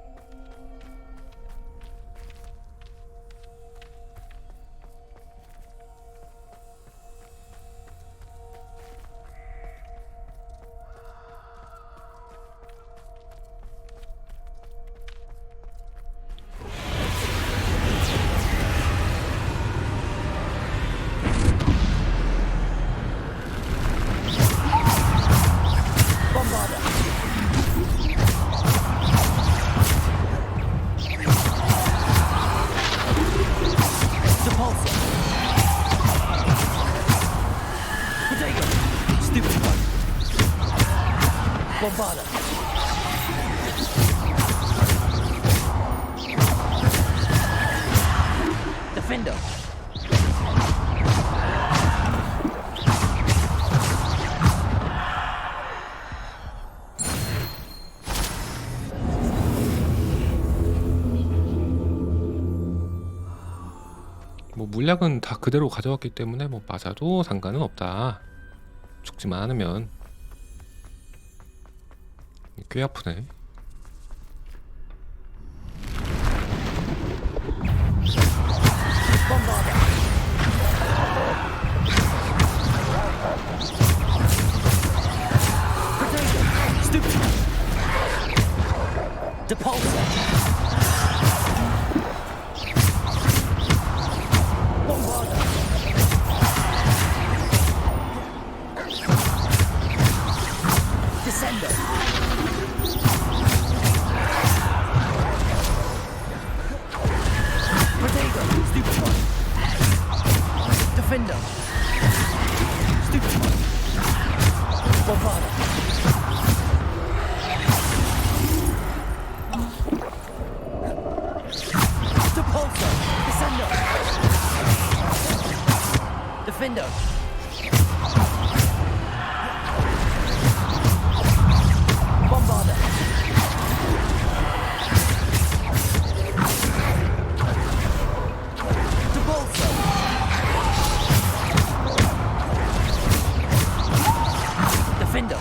Defender. 뭐 물약은 다 그대로 가져왔기 때문에 뭐 맞아도 상관은 없다. 죽지만 않으면. 꽤 아프네. Protego. Stupefy. Defender. Stupefy. Bombarda. Depulso. Descendo. Defender. Bombarda. Depulso. Defender.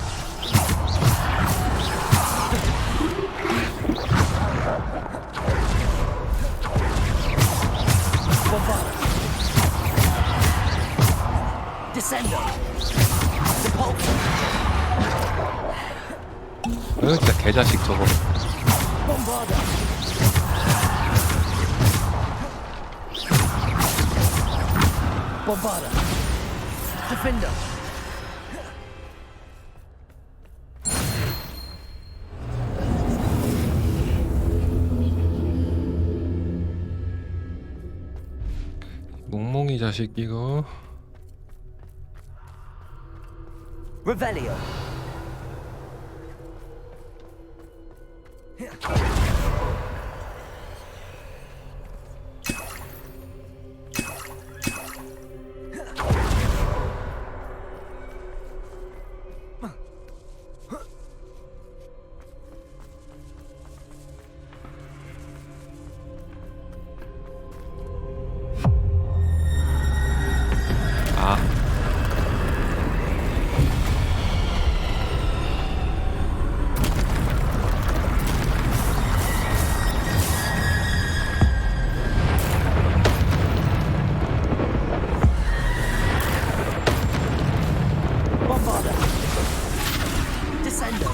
Bombarda. Descendo. Depulso. 진짜 개자식 저거. Bombarda. Bombarda. Defender. 몽몽이 자식 이거. Revelio. 아. Bombarda. Descendo.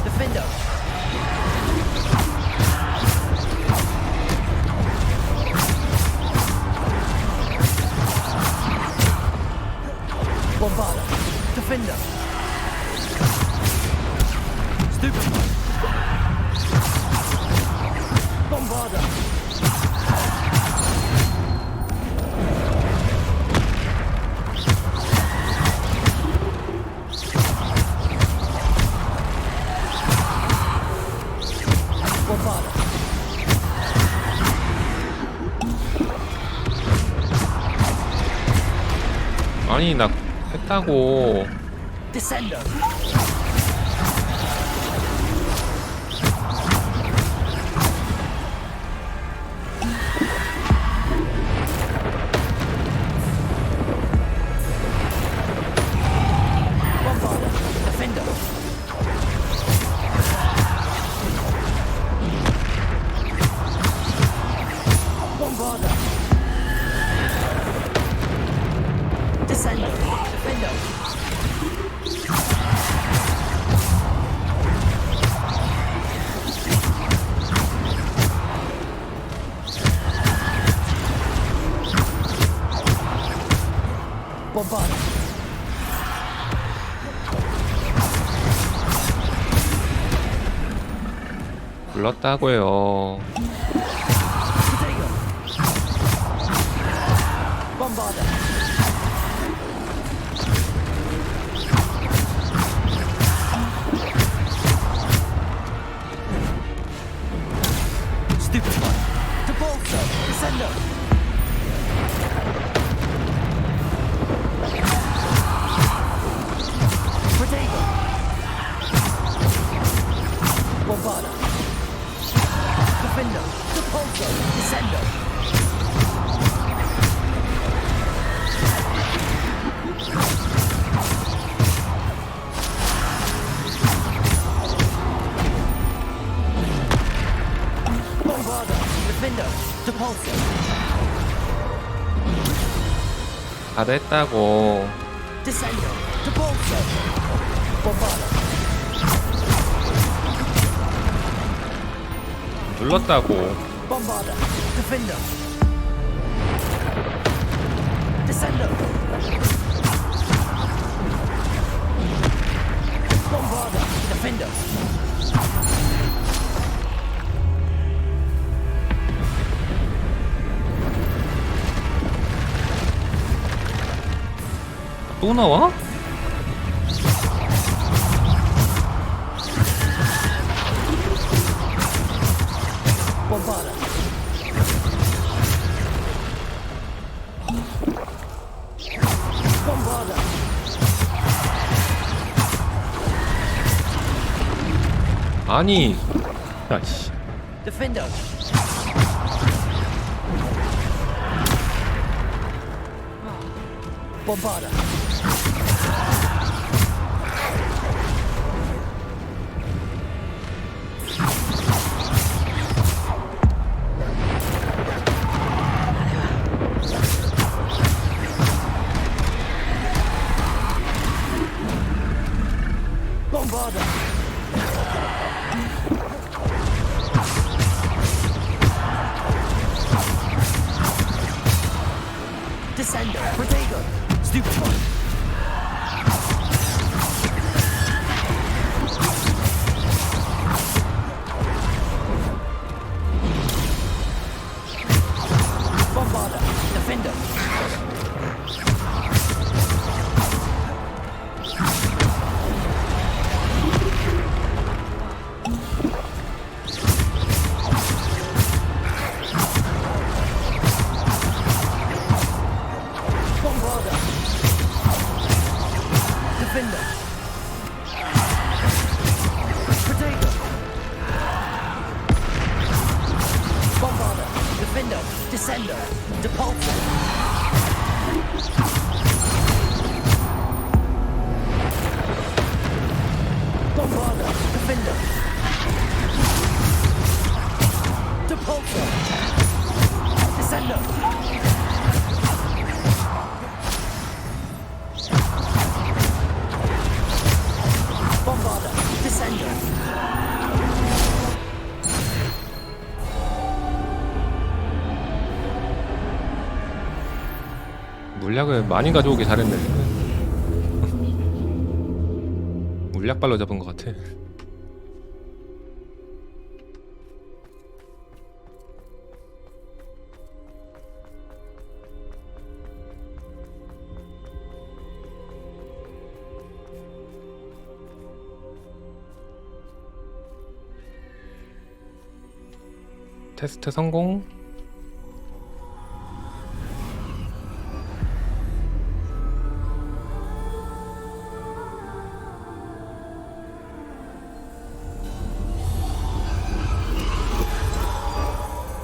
Defender. Bombarda. Defender. Stupefy. Bombarda. Bombarda. 아니 나 했다고. Descendo. Bombarda. Defender. Bombarda. Descendo. Defender. Bombarda. 불렀다고요. Protego. Bombarda. Stupefy. Depulso. Descendo. Protego. Bombarda. Defender. Depulso. Descendo. Bombarda. Defender. Depulso. 다 됐다고. Descendo. Depulso. Bombarda. 눌렀다고. Bombarda. Defender. Descendo. Bombarder, defender. 또 나와? Bombarder. Bombarder. 아니, 야씨. Defender. Bombarder. Bombarder. Descender. Protego. Stupid. Bombarder. Defender. Bombarder. Defender. Protego. Bombarder. Defender. Descender. Depulsor. Bombarder. Defender. Depulsor. Descender. Bombarder. Descender. 물약을 많이 가져오기 잘했네. 물약발로 잡은 것 같아. 테스트 성공.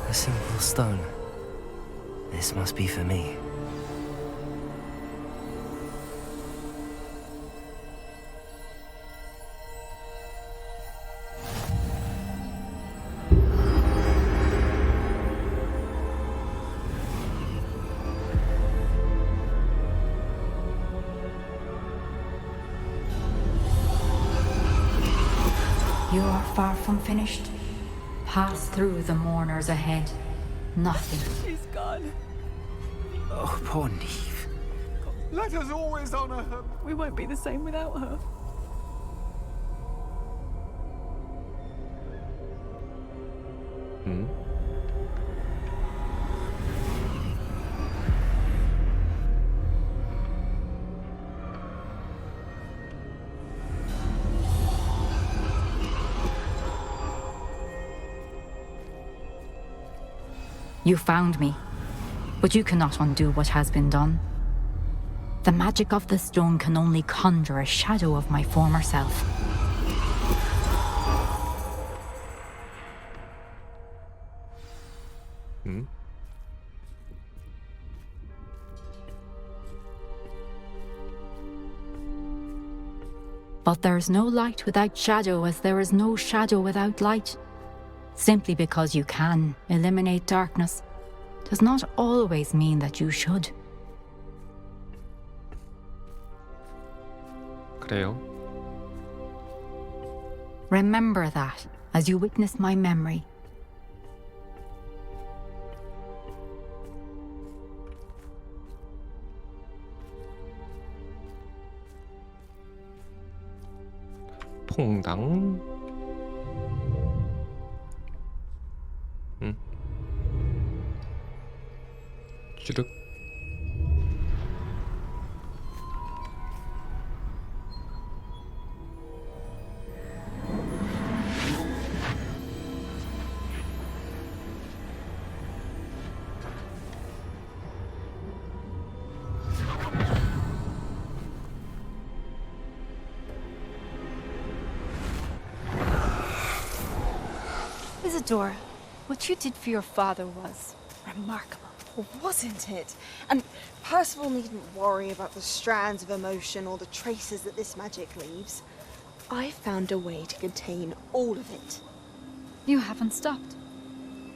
A simple stone. This must be for me. You are far from finished. Pass through the mourners ahead. Nothing. She's gone. Oh, poor Neve. Let us always honor her. We won't be the same without her. 음? You found me, but you cannot undo what has been done. The magic of the stone can only conjure a shadow of my former self. 음? But there's no light without shadow, as there is no shadow without light. Simply because you can eliminate darkness does not always mean that you should. 그래요. Remember that as you witness my memory. 퐁당. 찌륵. Isadora, what you did for your father was remarkable, wasn't it? And Percival needn't worry about the strands of emotion or the traces that this magic leaves. I found a way to contain all of it. You haven't stopped.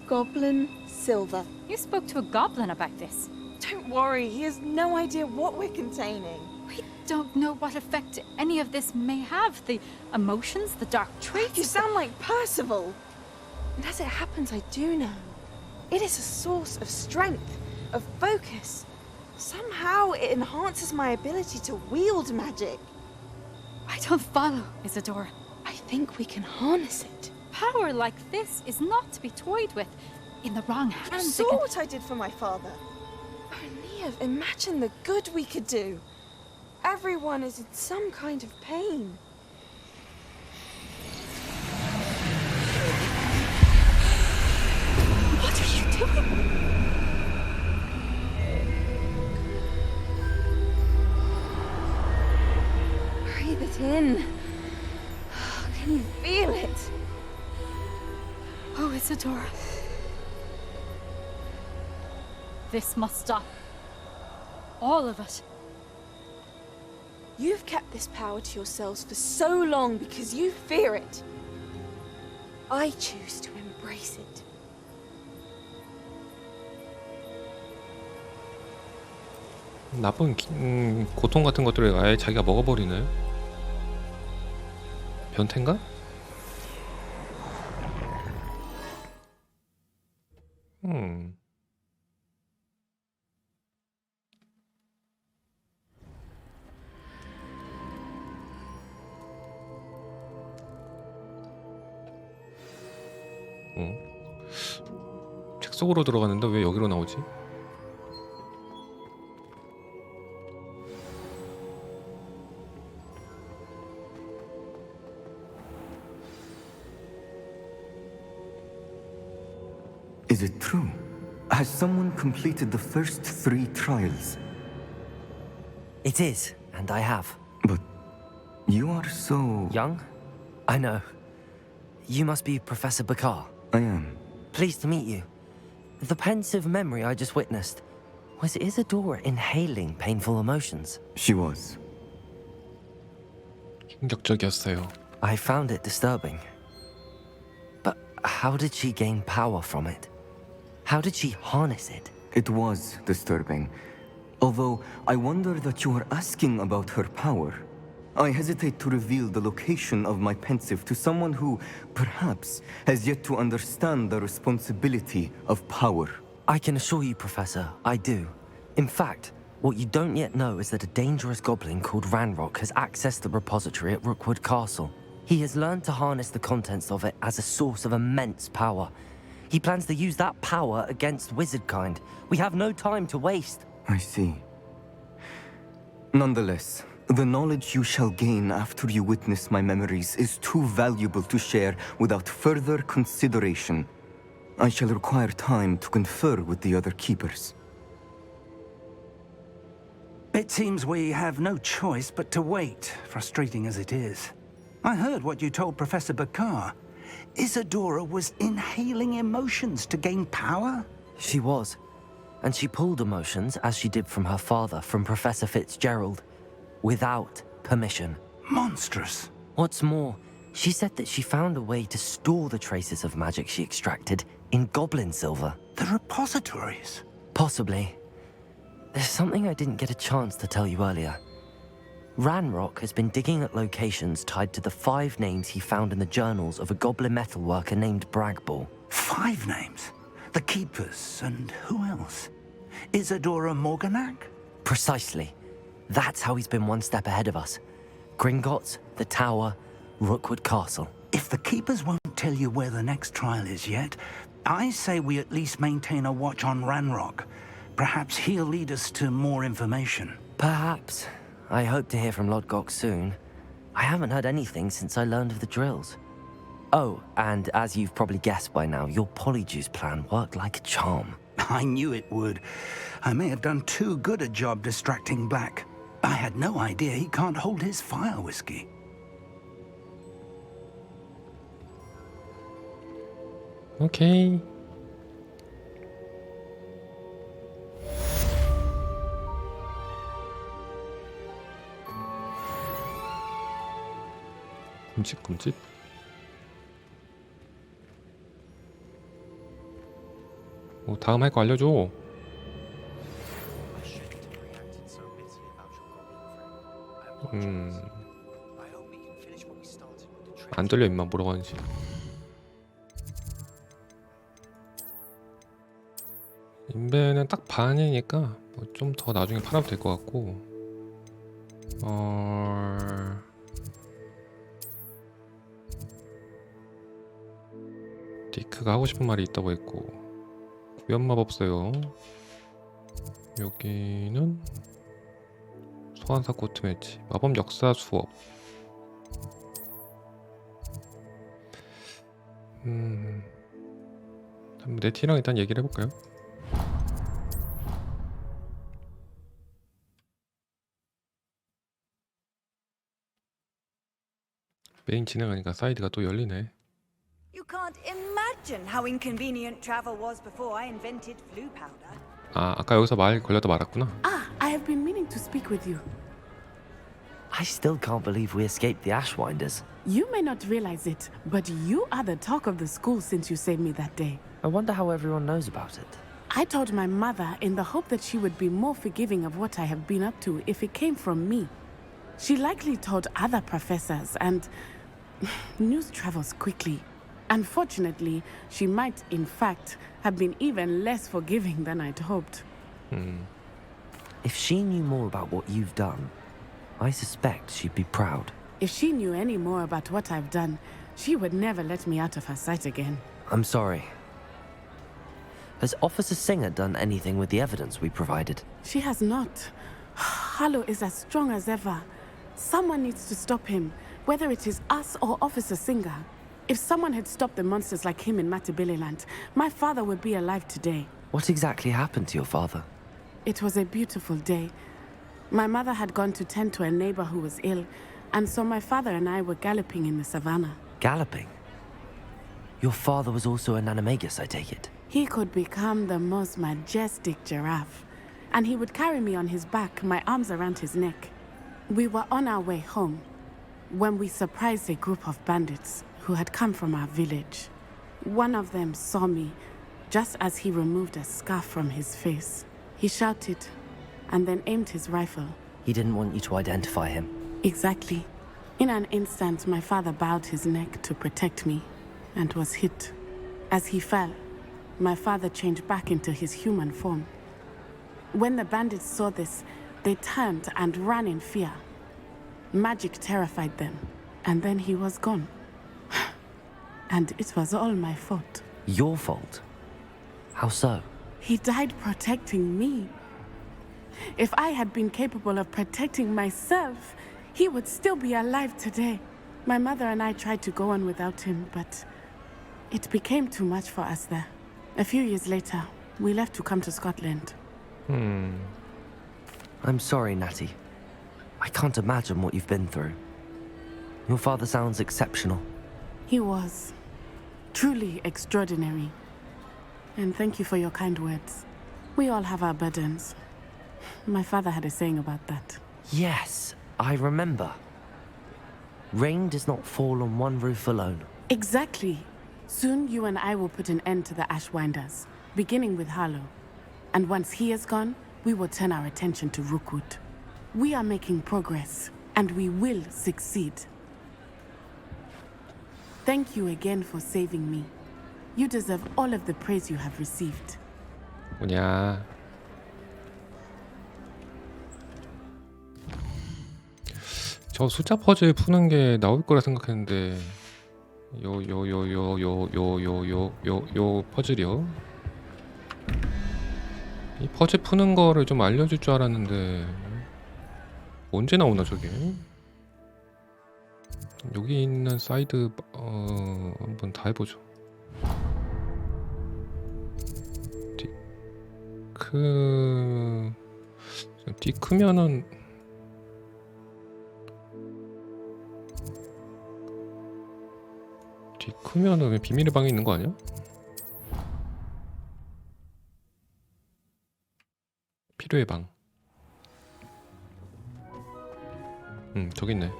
Goblin Silver. You spoke to a goblin about this. Don't worry, he has no idea what we're containing. We don't know what effect any of this may have. The emotions, the dark traits. You sound like Percival. And as it happens, I do know. It is a source of strength, of focus. Somehow it enhances my ability to wield magic. I don't follow, Isadora. I think we can harness it. Power like this is not to be toyed with. In the wrong hands. You saw what I did for my father. Oh, Neve, imagine the good we could do. Everyone is in some kind of pain. What are you doing? Breathe it in. Can you feel it? Oh, Isadora. This must stop. All of it. You've kept this power to yourselves for so long because you fear it. I choose to embrace it. 나쁜 고통 같은 것들을 아예 자기가 먹어버리네. 변태인가? 책 속으로 들어갔는데 왜 여기로 나오지? Is it true? Has someone completed the first 3 trials? It is, and I have. But you are so... Young? I know. You must be Professor Bakar. I am. Pleased to meet you. The pensive memory I just witnessed. Was Isadora inhaling painful emotions? She was. 충격적이었어요. I found it disturbing. But how did she gain power from it? How did she harness it? It was disturbing. Although I wonder that you are asking about her power. I hesitate to reveal the location of my pensive to someone who, perhaps, has yet to understand the responsibility of power. I can assure you, Professor, I do. In fact, what you don't yet know is that a dangerous goblin called Ranrock has accessed the repository at Rookwood Castle. He has learned to harness the contents of it as a source of immense power. He plans to use that power against wizardkind. We have no time to waste. I see. Nonetheless, the knowledge you shall gain after you witness my memories is too valuable to share without further consideration. I shall require time to confer with the other keepers. It seems we have no choice but to wait, frustrating as it is. I heard what you told Professor Bakar. Isadora was inhaling emotions to gain power? She was. And she pulled emotions, as she did from her father, from Professor Fitzgerald, without permission. Monstrous. What's more, she said that she found a way to store the traces of magic she extracted in goblin silver. The repositories? Possibly. There's something I didn't get a chance to tell you earlier. Ranrock has been digging at locations tied to the 5 names he found in the journals of a goblin metalworker named Bragball. 5 names? The Keepers, and who else? Isadora Morganac? Precisely. That's how he's been one step ahead of us. Gringotts, the Tower, Rookwood Castle. If the keepers won't tell you where the next trial is yet, I say we at least maintain a watch on Ranrock. Perhaps he'll lead us to more information. Perhaps. I hope to hear from Lodgok soon. I haven't heard anything since I learned of the drills. Oh, and as you've probably guessed by now, your Polyjuice plan worked like a charm. I knew it would. I may have done too good a job distracting Black. I had no idea he can't hold his fire whiskey. 오케이. 끔찍끔찍. 다음 할 거 알려줘. 안 들려 임마 뭐라고 하는지. 인벤은 딱 반이니까 뭐 좀 더 나중에 팔아도 될 것 같고. 디크가 하고 싶은 말이 있다고 했고, 구연마법사요. 여기는 소환사 코트 매치, 마법 역사 수업. 한번 네티랑 일단 얘기를 해볼까요? 메인 진행하니까 사이드가 또 열리네. You can't imagine how inconvenient travel was before I invented flu powder. 아까 여기서 말 걸려도 말았구나. I have been meaning to speak with you. I still can't believe we escaped the Ashwinders. You may not realize it, but you are the talk of the school since you saved me that day. I wonder how everyone knows about it. I told my mother in the hope that she would be more forgiving of what I have been up to if it came from me. She likely told other professors, and news travels quickly. Unfortunately, she might, in fact, have been even less forgiving than I'd hoped. If she knew more about what you've done, I suspect she'd be proud. If she knew any more about what I've done, she would never let me out of her sight again. I'm sorry. Has Officer Singer done anything with the evidence we provided? She has not. Harlow is as strong as ever. Someone needs to stop him, whether it is us or Officer Singer. If someone had stopped the monsters like him in Matabeleland, my father would be alive today. What exactly happened to your father? It was a beautiful day. My mother had gone to tend to a neighbor who was ill, and so my father and I were galloping in the savannah. Galloping? Your father was also an animagus, I take it? He could become the most majestic giraffe, and he would carry me on his back, my arms around his neck. We were on our way home when we surprised a group of bandits who had come from our village. One of them saw me just as he removed a scarf from his face. He shouted and then aimed his rifle. He didn't want you to identify him. Exactly. In an instant, my father bowed his neck to protect me and was hit. As he fell, my father changed back into his human form. When the bandits saw this, they turned and ran in fear. Magic terrified them, and then he was gone. And it was all my fault. Your fault? How so? He died protecting me. If I had been capable of protecting myself, he would still be alive today. My mother and I tried to go on without him, but it became too much for us there. A few years later, we left to come to Scotland. I'm sorry, Natty. I can't imagine what you've been through. Your father sounds exceptional. He was truly extraordinary. And thank you for your kind words. We all have our burdens. My father had a saying about that. Yes, I remember. Rain does not fall on one roof alone. Exactly. Soon you and I will put an end to the Ashwinders, beginning with Harlow. And once he is gone, we will turn our attention to Rookwood. We are making progress, and we will succeed. Thank you again for saving me. You deserve all of the praise you have received. 뭐냐? 저 숫자 퍼즐 푸는 게 나올 거라 생각했는데 요 퍼즐이요. 이 퍼즐 푸는 거를 좀 알려줄 줄 알았는데 언제 나오나 저게. 여기 있는 사이드 한번 다 해보죠. 디크면은 디크면은 비밀의 방에 있는 거 아니야? 필요의 방. 저기 있네.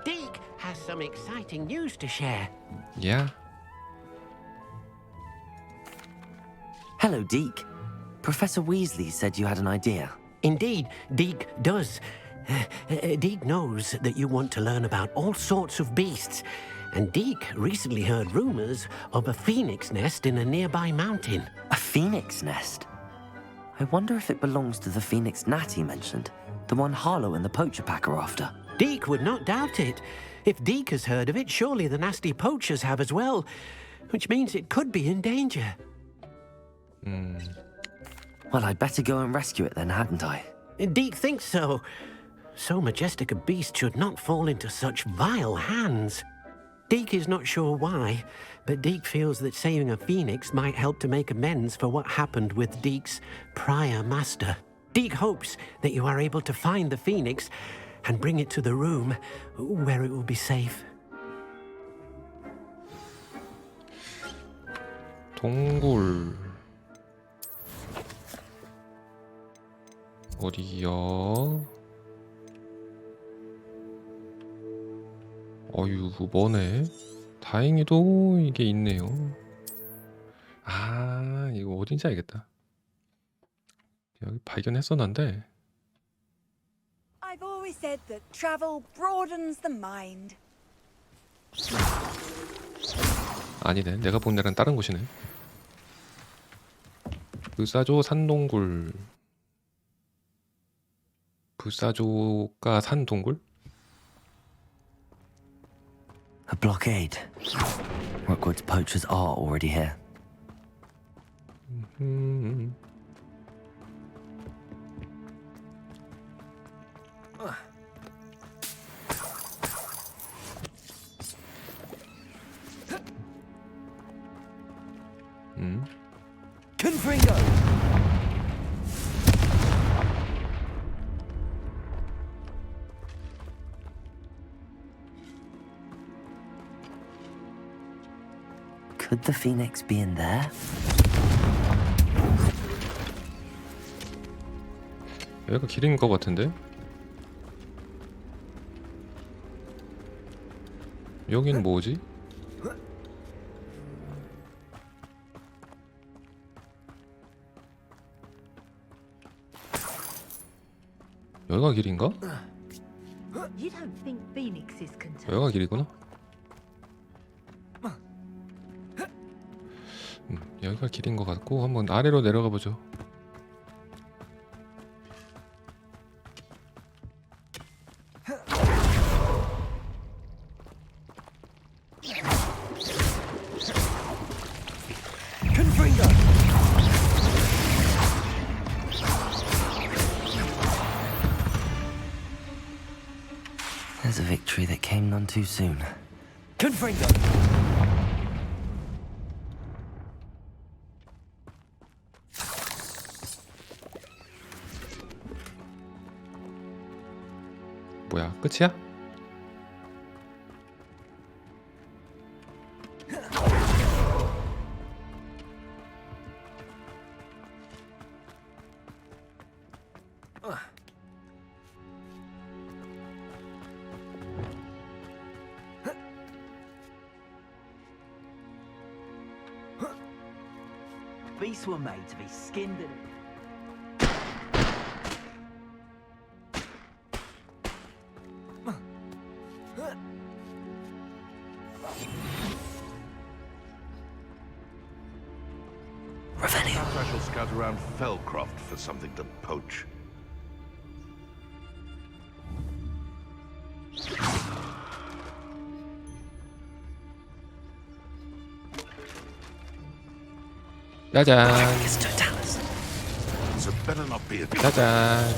Deke has some exciting news to share. Yeah. Hello, Deke. Professor Weasley said you had an idea. Indeed, Deke does. Deke knows that you want to learn about all sorts of beasts, and Deke recently heard rumors of a phoenix nest in a nearby mountain. A phoenix nest? I wonder if it belongs to the phoenix Natty mentioned, the one Harlow and the Poacher Pack are after. Deke would not doubt it. If Deke has heard of it, surely the nasty poachers have as well, which means it could be in danger. Well, I'd better go and rescue it then, hadn't I? Deke thinks so. So majestic a beast should not fall into such vile hands. Deke is not sure why, but Deke feels that saving a phoenix might help to make amends for what happened with Deke's prior master. Deke hopes that you are able to find the phoenix and bring it to the room where it will be safe. 동굴 어디요? 어휴, 뭐네. 다행히도 이게 있네요. 아, 이거 어딘지 알겠다. 여기 발견했었는데. I've always said that travel broadens the mind. 아니네, 내가 본 데는 다른 곳이네. 불사조 산동굴. 불사조가 산 동굴? A blockade. Rookwood's poachers are already here. Confringo! Could the phoenix be in there? 여기가 길인 것 같은데? 여긴 뭐지? 여기가 길인가? You don't think Phoenix is concerned? 여기가 길이구나. 여기가 길인 것 같고 한번 아래로 내려가 보죠. There's a victory that came none too soon. Confringo! 뭐야, 끝이야? Beasts were made to be skinned and... Perhaps I shall scout around Fellcroft for something to poach. 짜잔. So better not be a 짜잔.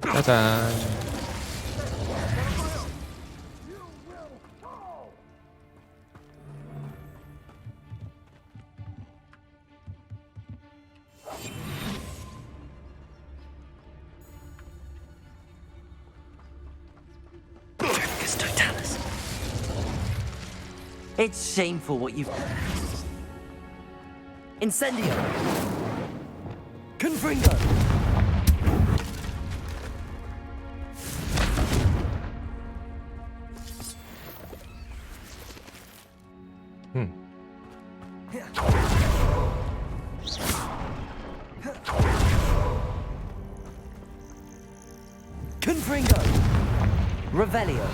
짜잔. It's shameful what you've... Incendio! Confringo! Confringo! Revelio!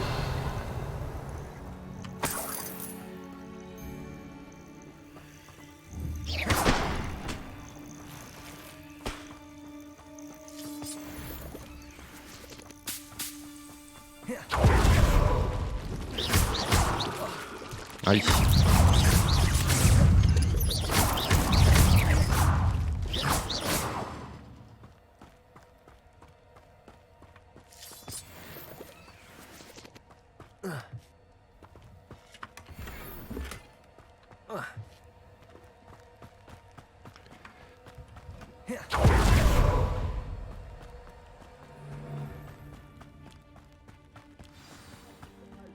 아이씨.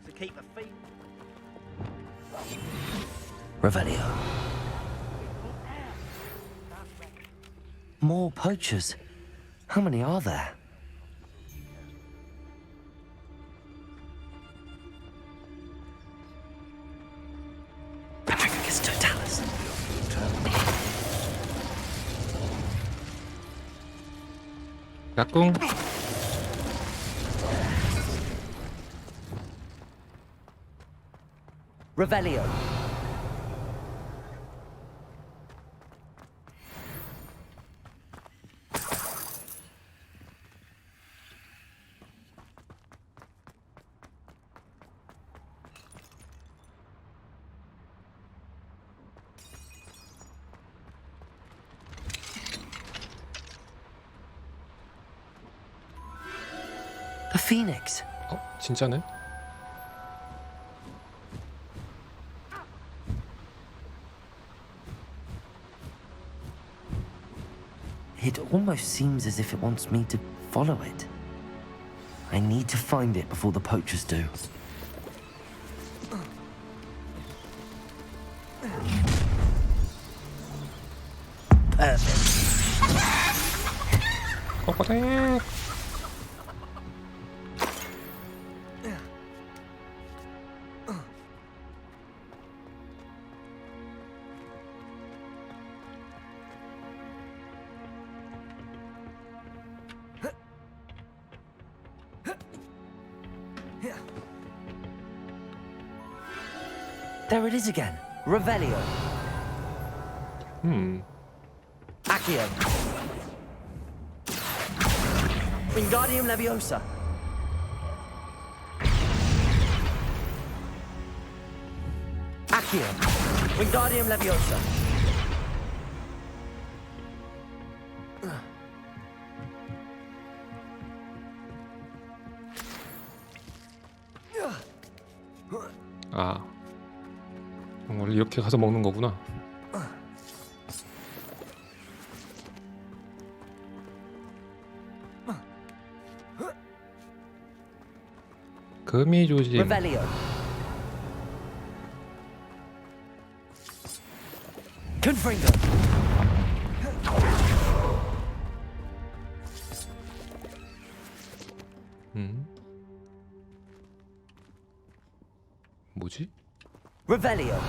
To keep the feet. Revelio. More poachers. How many are there? Patricus Totalis. 까꿍. Revelio. A phoenix. 진짜네? It almost seems as if it wants me to follow it. I need to find it before the poachers do. 꼬꼬댁. There it is again. Revelio. Accio. Wingardium Leviosa. Accio. Wingardium Leviosa. 아, 원래 이렇게 가서 먹는 거구나. 금이 조심. Revelio. Confringo. 뭐지? Revelio.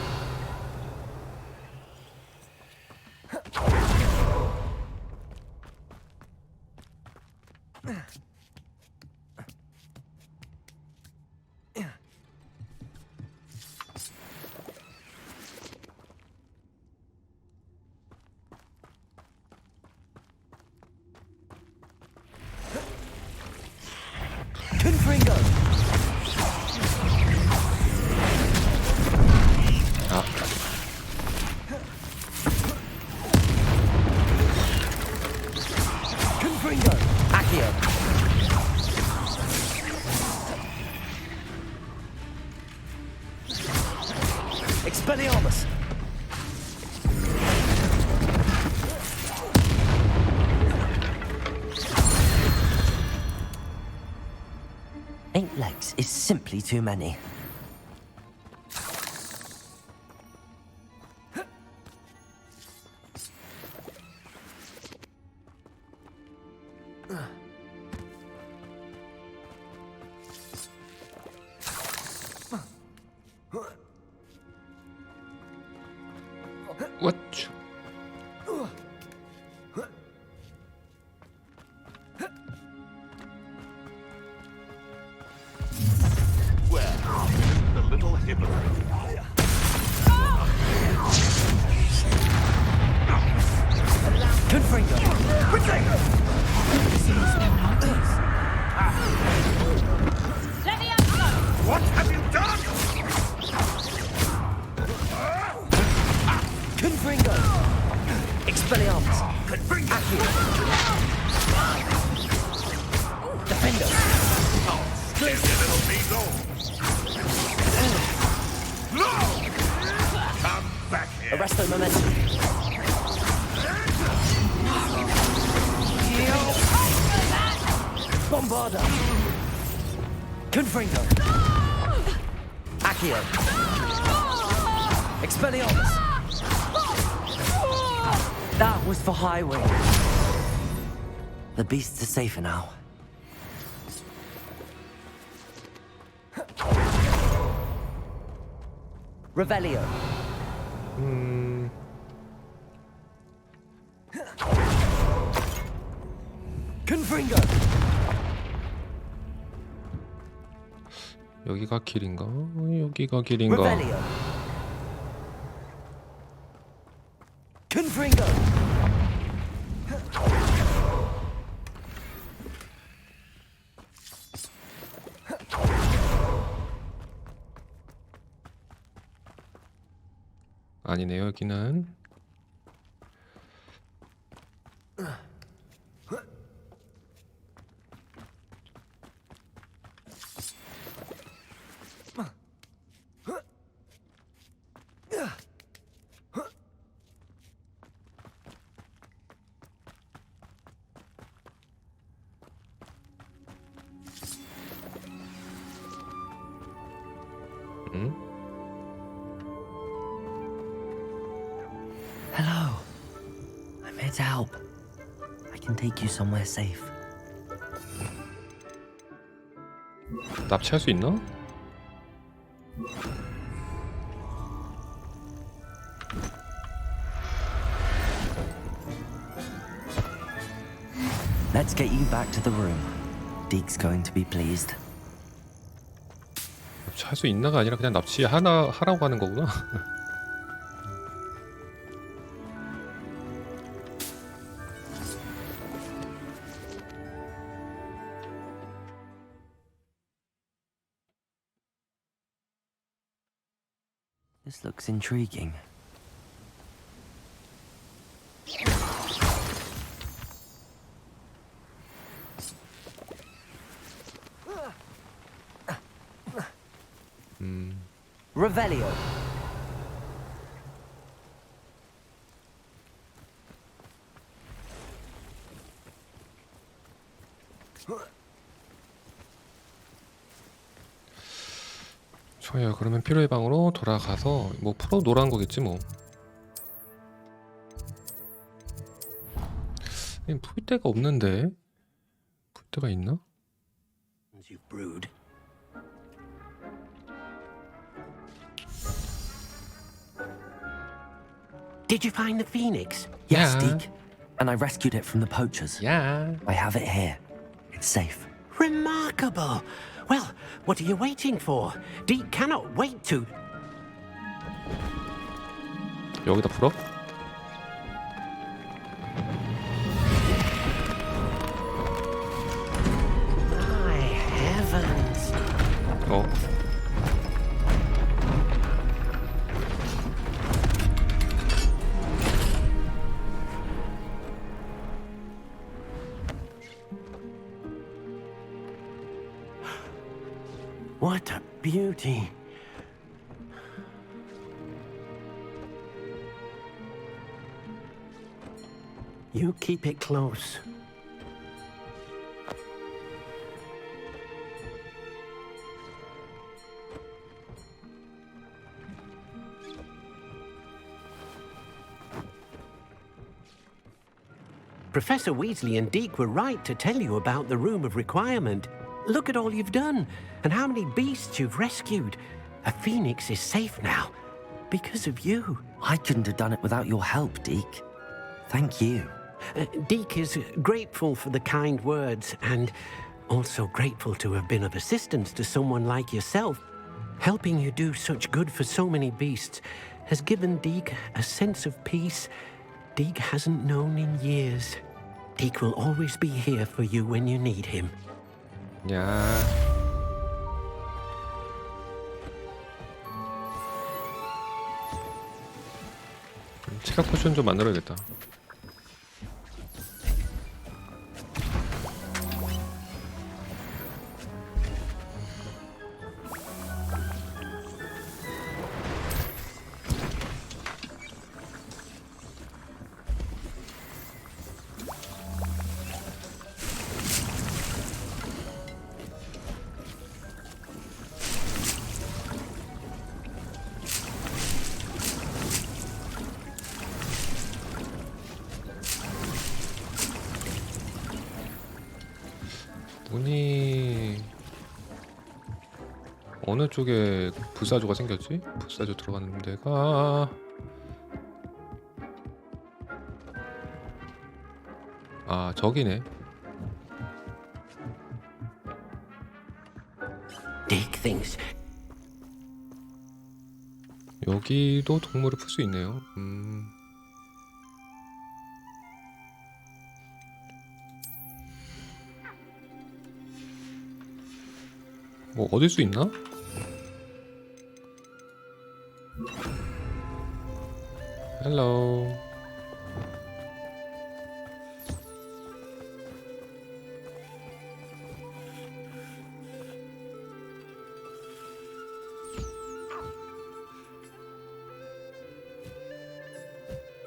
Confringo. Expelliarmus! Eight legs is simply too many. What? Well, the little hypocrite. Confringo! What have you done? Confringo! Expelliarmus! Confringo! Defendo! Leave your little beetle! No! Come back here! Arresto momentum! Bombarda! Confringo! Accio! Expelliarmus! That was for highway. The beasts are safer now. Revelio. Confringo. 여기가 길인가? 여기가 길인가? Revelio. Confringo. 아니네요, 여기는. Hello. I'm here to help. I can take you somewhere safe. 납치할 수 있나? Let's get you back to the room. Deke's going to be pleased. 납치할 수 있나가 아니라 그냥 하라고 하는 거구나. This looks intriguing. Revelio. 좋아요. 그러면 피로의 방으로 돌아가서 뭐 풀어 놓으라는 거겠지 뭐. 풀 데가 없는데. 풀 데가 있나? You've brewed. Did you find the phoenix? Yes, Yeah. Deke. And I rescued it from the poachers. Yeah. I have it here. It's safe. Remarkable. Well, what are you waiting for? Deke cannot wait to... 여기다 풀어? My heavens. What a beauty. You keep it close. Professor Weasley and Deke were right to tell you about the Room of Requirement. Look at all you've done, and how many beasts you've rescued. A phoenix is safe now, because of you. I couldn't have done it without your help, Deke. Thank you. Deke is grateful for the kind words, and also grateful to have been of assistance to someone like yourself. Helping you do such good for so many beasts has given Deke a sense of peace Deke hasn't known in years. Deke will always be here for you when you need him. 야. 체력 포션 좀 만들어야겠다. 문이 어느 쪽에 불사조가 생겼지? 불사조 들어가는 데가 아 저기네. 여기도 동물을 풀 수 있네요. 뭐 얻을 수 있나? 헬로.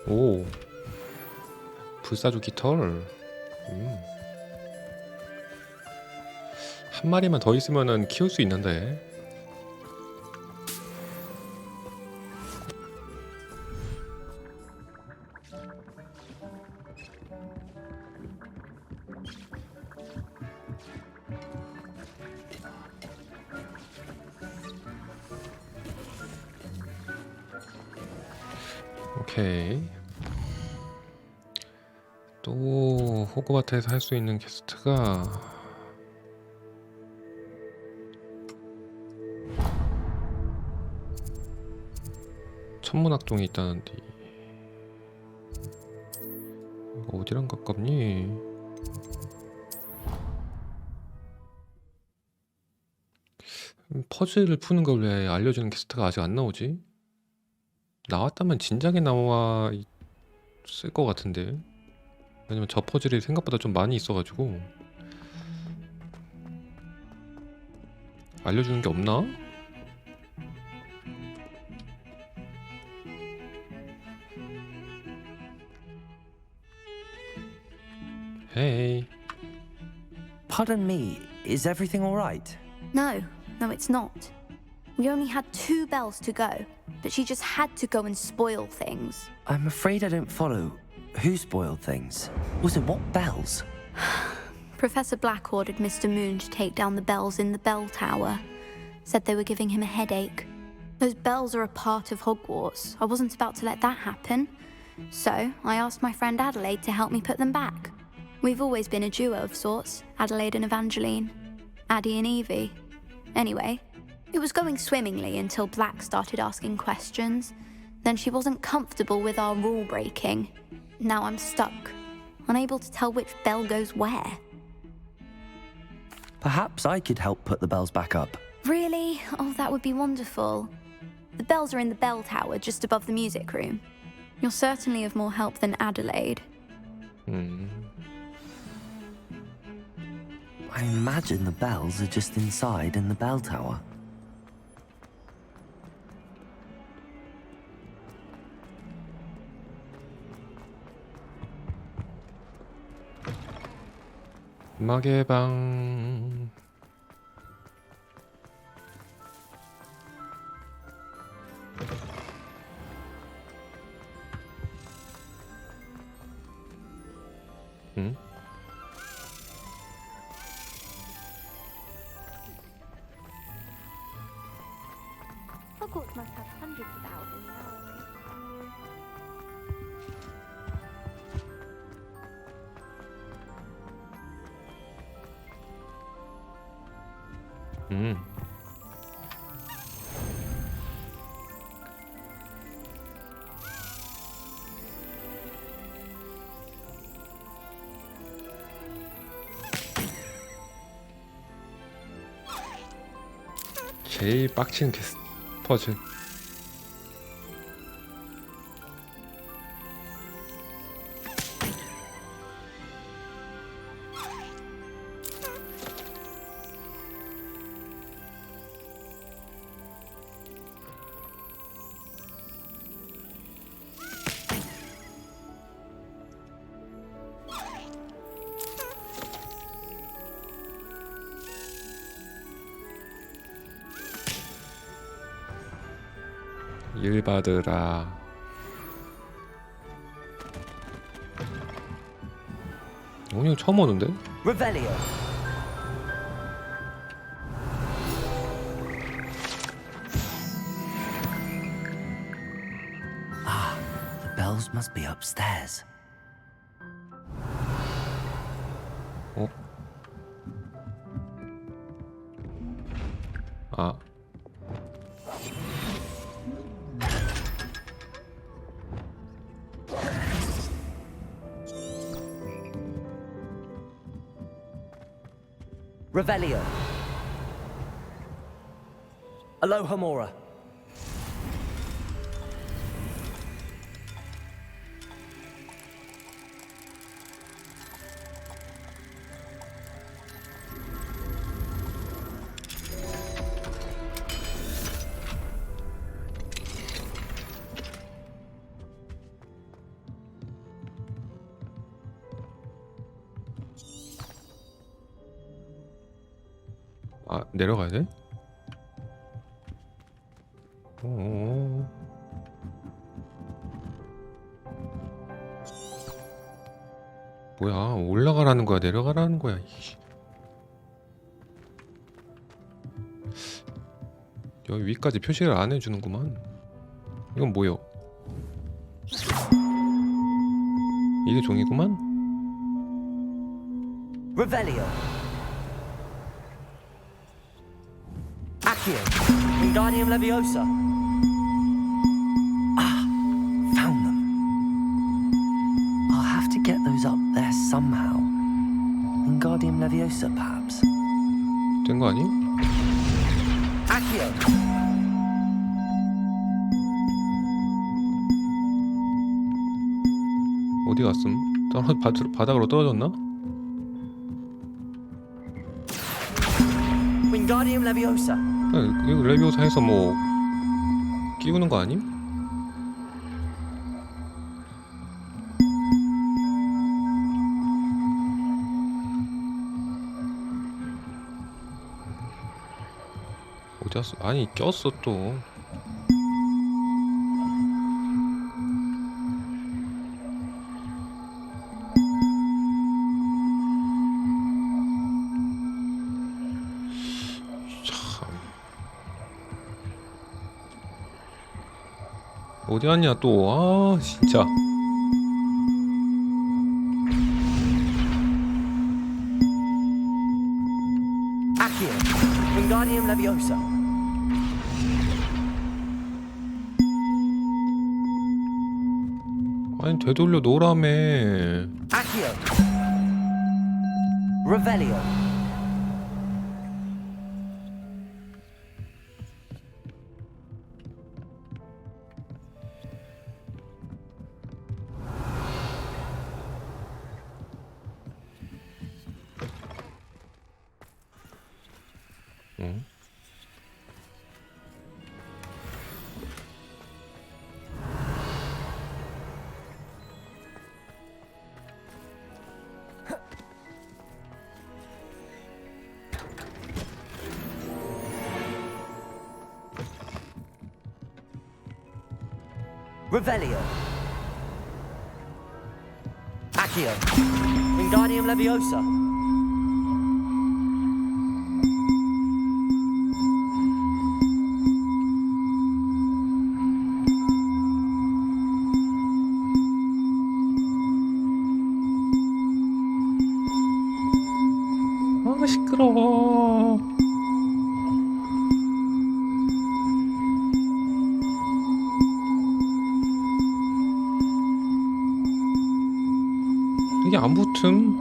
오. 불사조 깃털. 한 마리만 더 있으면은 키울 수 있는데. 오케이. 또 호그와트에서 할 수 있는 퀘스트가 천문학종이 있다는데 이거 어디랑 가깝니? 퍼즐을 푸는 걸 왜 알려주는 퀘스트가 아직 안 나오지? 나왔다면 진작에 나와 있을 것 같은데. 왜냐면 저 퍼즐이 생각보다 좀 많이 있어가지고. 알려주는 게 없나? Hey. Pardon me, is everything all right? No, it's not. We only had 2 bells to go, but she just had to go and spoil things. I'm afraid I don't follow. Who spoiled things? Also, what bells? Professor Black ordered Mr. Moon to take down the bells in the bell tower. Said they were giving him a headache. Those bells are a part of Hogwarts. I wasn't about to let that happen. So, I asked my friend Adelaide to help me put them back. We've always been a duo of sorts, Adelaide and Evangeline. Addie and Evie. Anyway, it was going swimmingly until Black started asking questions. Then she wasn't comfortable with our rule breaking. Now I'm stuck, unable to tell which bell goes where. Perhaps I could help put the bells back up. Really? Oh, that would be wonderful. The bells are in the bell tower just above the music room. You're certainly of more help than Adelaide. I imagine the bells are just inside in the bell tower. 음악의 방. 응? Hogwarts must have hundreds of owls in the owlery. 제일 빡치는 퍼즐. 일 받으라. 오늘 처음 오는데? Revelio. Ah, the bells must be upstairs. 어? 아. Revelio. Aloha Mora. 아, 내려가야 돼? 오. 뭐야, 올라가라는 거야, 내려가라는 거야. 이씨. 여기 위까지 표시를 안 해주는구만. 이건 뭐요? 이게 종이구만? Revelio. Accio. Wingardium Leviosa. Ah, found them. I'll have to get those up there somehow. Wingardium Leviosa, perhaps. 된 거 아니? Accio. 어디 갔음? 바닥으로 떨어졌나? Wingardium Leviosa. 이거 레비오사 해서 뭐 끼우는 거 아님? 어디 갔어? 아니 꼈어 또. 어디 갔냐 또. 아 진짜. Accio. Wingardium Leviosa. 아니 되돌려 놓으라며. Accio. Revelio. 응? Revelio. Accio. Wingardium Leviosa. 아 시끄러워. 이게 안 붙음.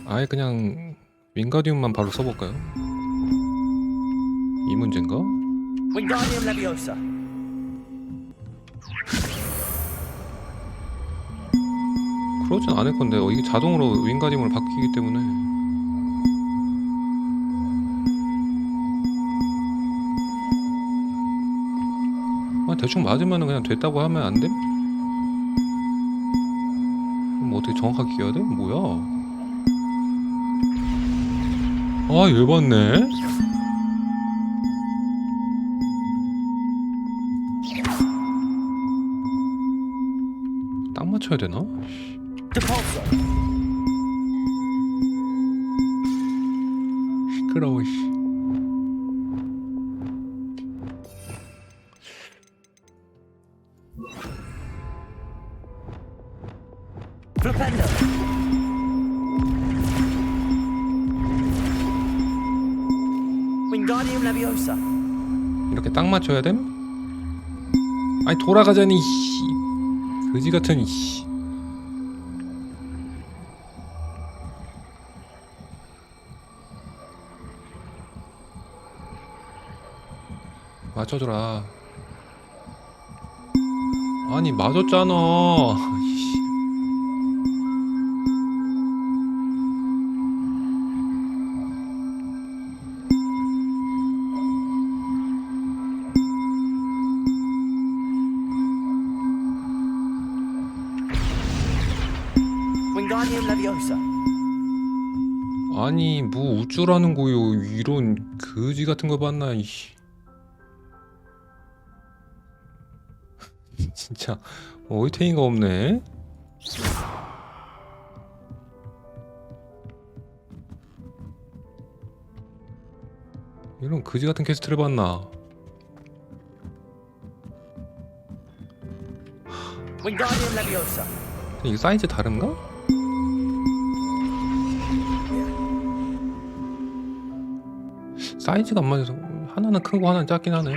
아예 그냥 윙가디움만 바로 써볼까요? 이 문제인가? Wingardium Leviosa. 그러진 않을 건데 이게 자동으로 윙가디움으로 바뀌기 때문에. 대충 맞으면 그냥 됐다고 하면 안 돼? 그럼 어떻게 정확하게 끼워야 돼? 뭐야? 아 열받네. 딱 맞춰야 되나? 시끄러워 씨. Flipendo. Wingardium Leviosa. 이렇게 딱 맞춰야 됨? 아니 돌아가자니 씨. 그지 같은 씨. 맞춰줘라. 아니 맞았잖아. Wingardium Leviosa. 아니 뭐 우쭈라는 거요. 이런 거지 같은 거 봤나 이씨. 진짜 어이탱이가 없네. 이런 거지 같은 퀘스트를 봤나. Wingardium Leviosa. 이게 사이즈 다른가? 사이즈가 안 맞아서 하나는 크고 하나는 작긴 하네.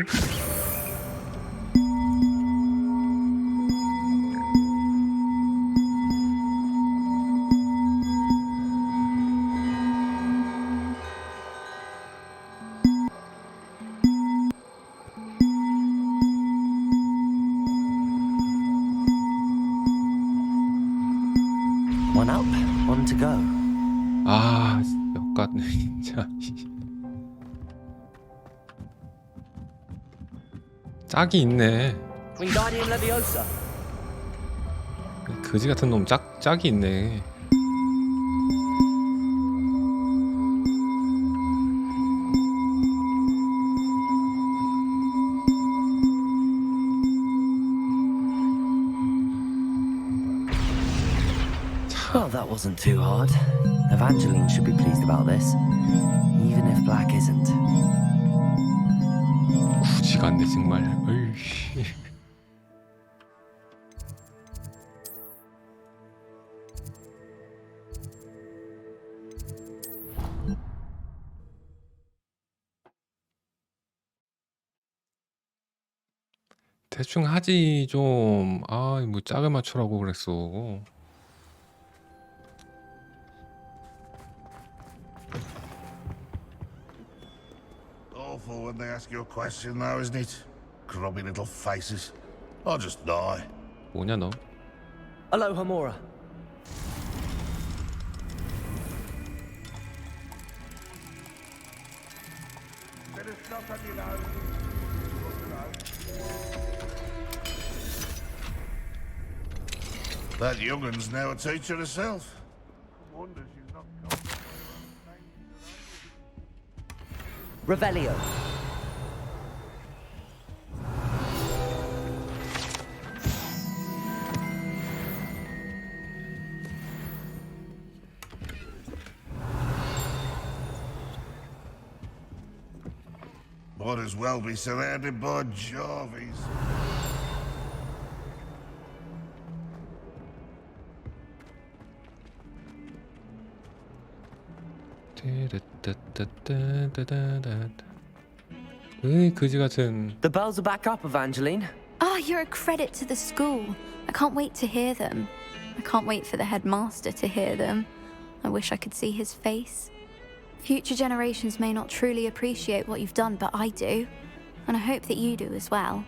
One up, one to go. 아, 역같네 진짜. 짝이 있네. Wingardium Leviosa. 거지 같은 놈 짝이 있네. Well, that wasn't too hard. Evangeline should be pleased about this, even if Black isn't. 구지가 안돼 정말. 어이씨. 대충 하지 좀. 아, 뭐 짝을 맞추라고 그랬어. Awful when they ask you a question, though, isn't it? Grubby little faces. I'll just die. 뭐냐 너? Aloha Mora. That youngun's now a teacher herself. Wonder she's not Revelio. Might as well be surrounded by Jarvies. 그지 같은. The bells are back up, Evangeline. Oh, you're a credit to the school. I can't wait to hear them. I can't wait for the headmaster to hear them. I wish I could see his face. Future generations may not truly appreciate what you've done, but I do. And I hope that you do as well.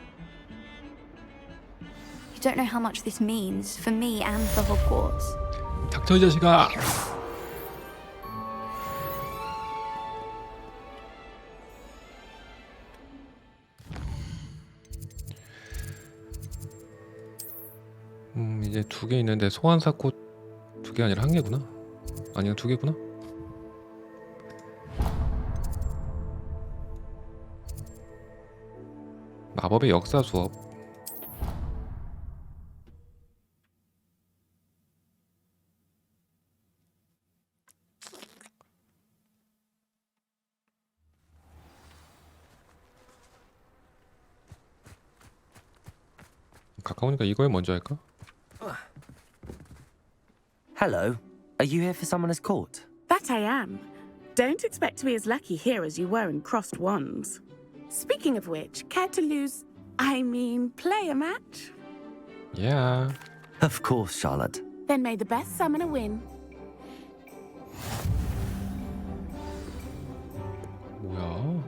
You don't know how much this means for me and for Hogwarts. 닥쳐 이 자식아. 이제 2개 있는데 소환사꽃 2개 아니라 1개구나. 아니야 2개구나. 마법의 역사 수업. 가까우니까 이거에 먼저 할까? Hello. Are you here for Summoner's Court? That I am. Don't expect to be as lucky here as you were in Crossed Wands. Speaking of which, care to play a match? Yeah. Of course, Charlotte. Then may the best summoner win. 뭐야?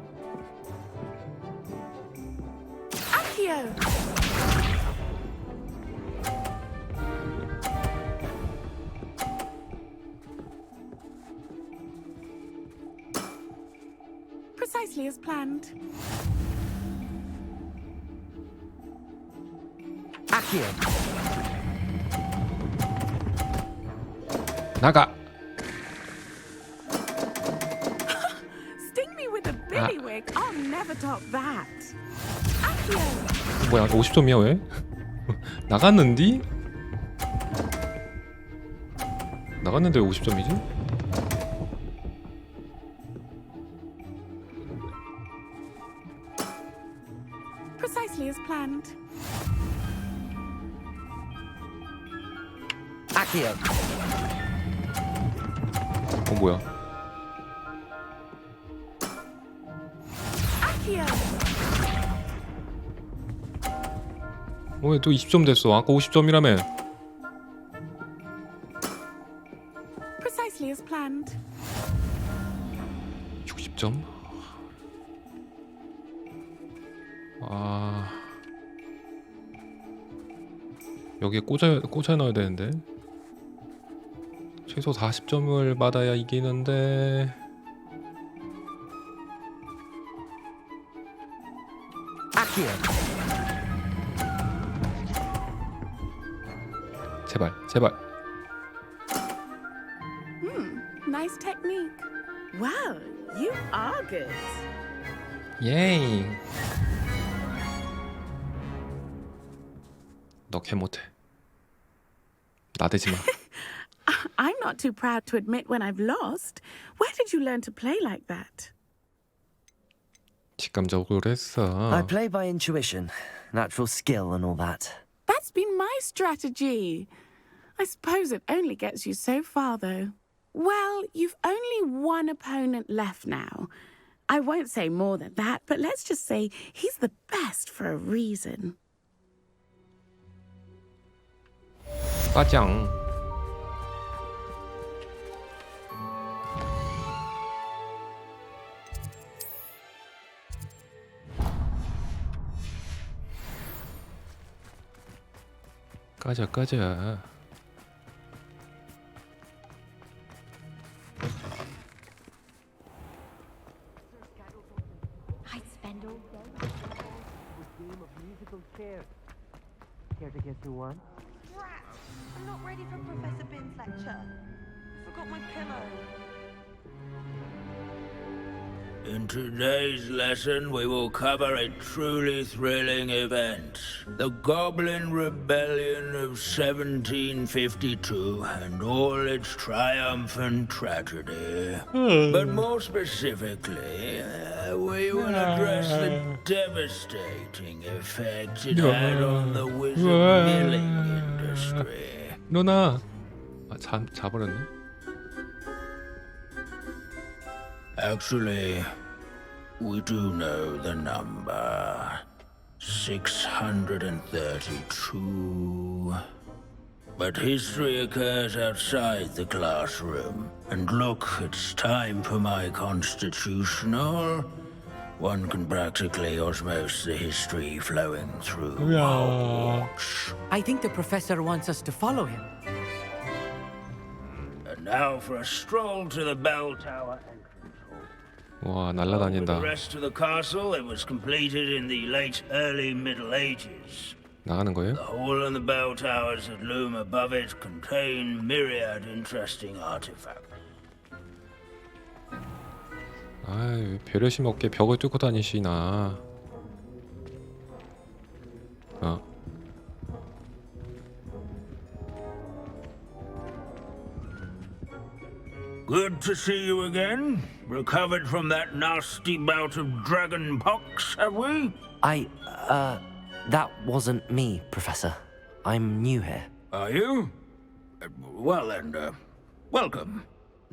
Accio! Precisely as planned. Accio. 나가. Sting me with a billywig. I'll never top that. Accio. 뭐야 50점이야 왜? 나갔는디? 나갔는데 왜 50점이지? Precisely as planned. Accio. 뭐야? Accio. 왜 또 20점 됐어? 아까 50점이라며. Precisely as planned. 60점? 아, 여기에 꽂아 넣어야 되는데 최소 40점을 받아야 이기는데. 제발. Nice technique. Wow, you are good. 예이. 너 개 못해. 나대지 마. I'm not too proud to admit when I've lost. Where did you learn to play like that? 직감적으로 했어. I play by intuition, natural skill and all that. That's been my strategy. I suppose it only gets you so far, though. Well, you've only one opponent left now. I won't say more than that, but let's just say he's the best for a reason. 빠짱. 까자. I'd spend all day with a game of musical chairs. Care to guess who won? Drat! I'm not ready for Professor Bin's lecture. Forgot my pillow. In today's lesson, we will cover a truly thrilling event. The Goblin Rebellion of 1752 and all its triumphant tragedy. But more specifically, we will address the devastating effects it had on the wizard milling industry. 누나. 자버렸네. Actually, we do know the number. 632. But history occurs outside the classroom. And look, it's time for my constitutional. One can practically osmose the history flowing through Hogwarts. I think the professor wants us to follow him. And now for a stroll to the bell tower. 와, With 날라다닌다. the rest of the castle, it was completed in the late early Middle Ages. 나가는 거예요? The hall and the bell towers that loom above it contain myriad interesting artifacts. 아이, 배려심 없게 벽을 뚫고 다니시나. Good to see you again. Recovered from that nasty bout of dragon pox, have we? That wasn't me, Professor. I'm new here. Are you? Well then, welcome.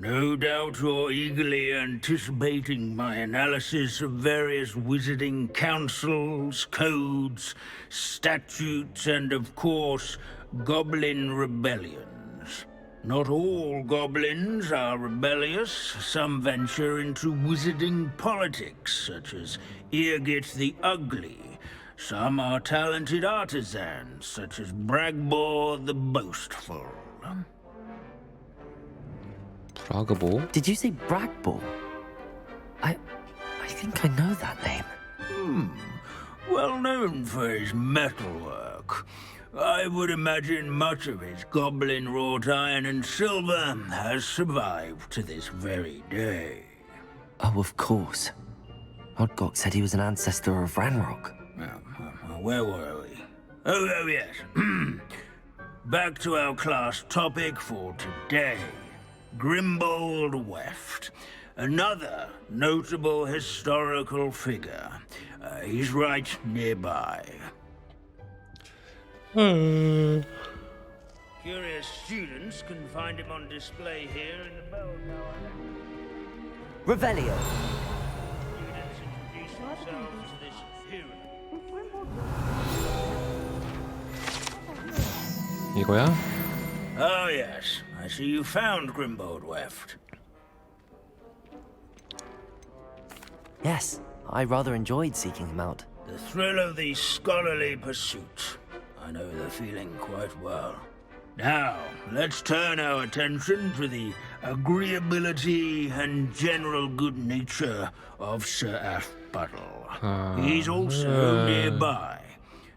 No doubt you're eagerly anticipating my analysis of various wizarding councils, codes, statutes, and of course, goblin rebellions. Not all goblins are rebellious. Some venture into wizarding politics, such as Eargit the Ugly. Some are talented artisans, such as Bragbor the Boastful. 브라그보? Did you say Bragbor? I think I know that name. Well known for his metalwork. I would imagine much of his goblin wrought iron and silver has survived to this very day. Oh, of course. Odgok said he was an ancestor of Ranrock. Where were we? Oh yes. Back to our class topic for today. Grimbold Weft. Another notable historical figure. He's right nearby. Curious students can find him on display here in the bell tower. Revelio. Students introduce themselves to this hero. 이거야? Oh yes, I see you found Grimbold Weft. Yes, I rather enjoyed seeking him out. The thrill of the scholarly pursuit. I know the feeling quite well. Now, let's turn our attention to the agreeability and general good nature of Sir Ashbuttle. He's also nearby.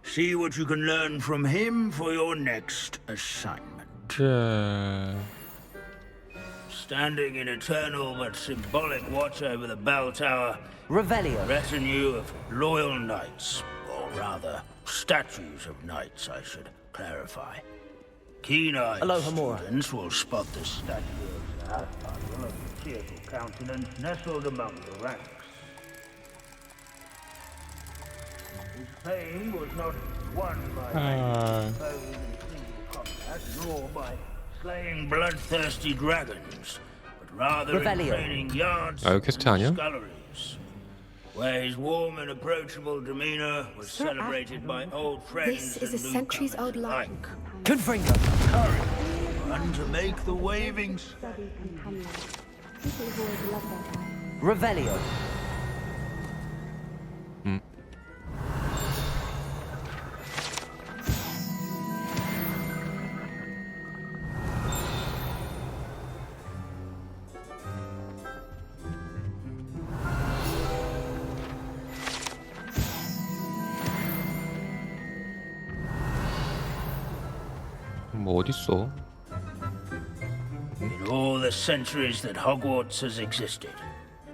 See what you can learn from him for your next assignment. Standing in eternal but symbolic watch over the bell tower, Revelio. Retinue of loyal knights, or rather, statues of knights, I should clarify. Keen-eyed students will spot the statue of Sir Ashbuttle of cheerful countenance nestled among the ranks. His fame was not won by foes in single combat, nor by slaying bloodthirsty dragons, but rather in training yards and 퀘스트 아니야? sculleries, where his warm and approachable demeanor was celebrated by old friends This is a and centuries-old lie. Confringo. Courage, and to make the waving Revelio. 뭐 어딨어? In all the centuries that Hogwarts has existed,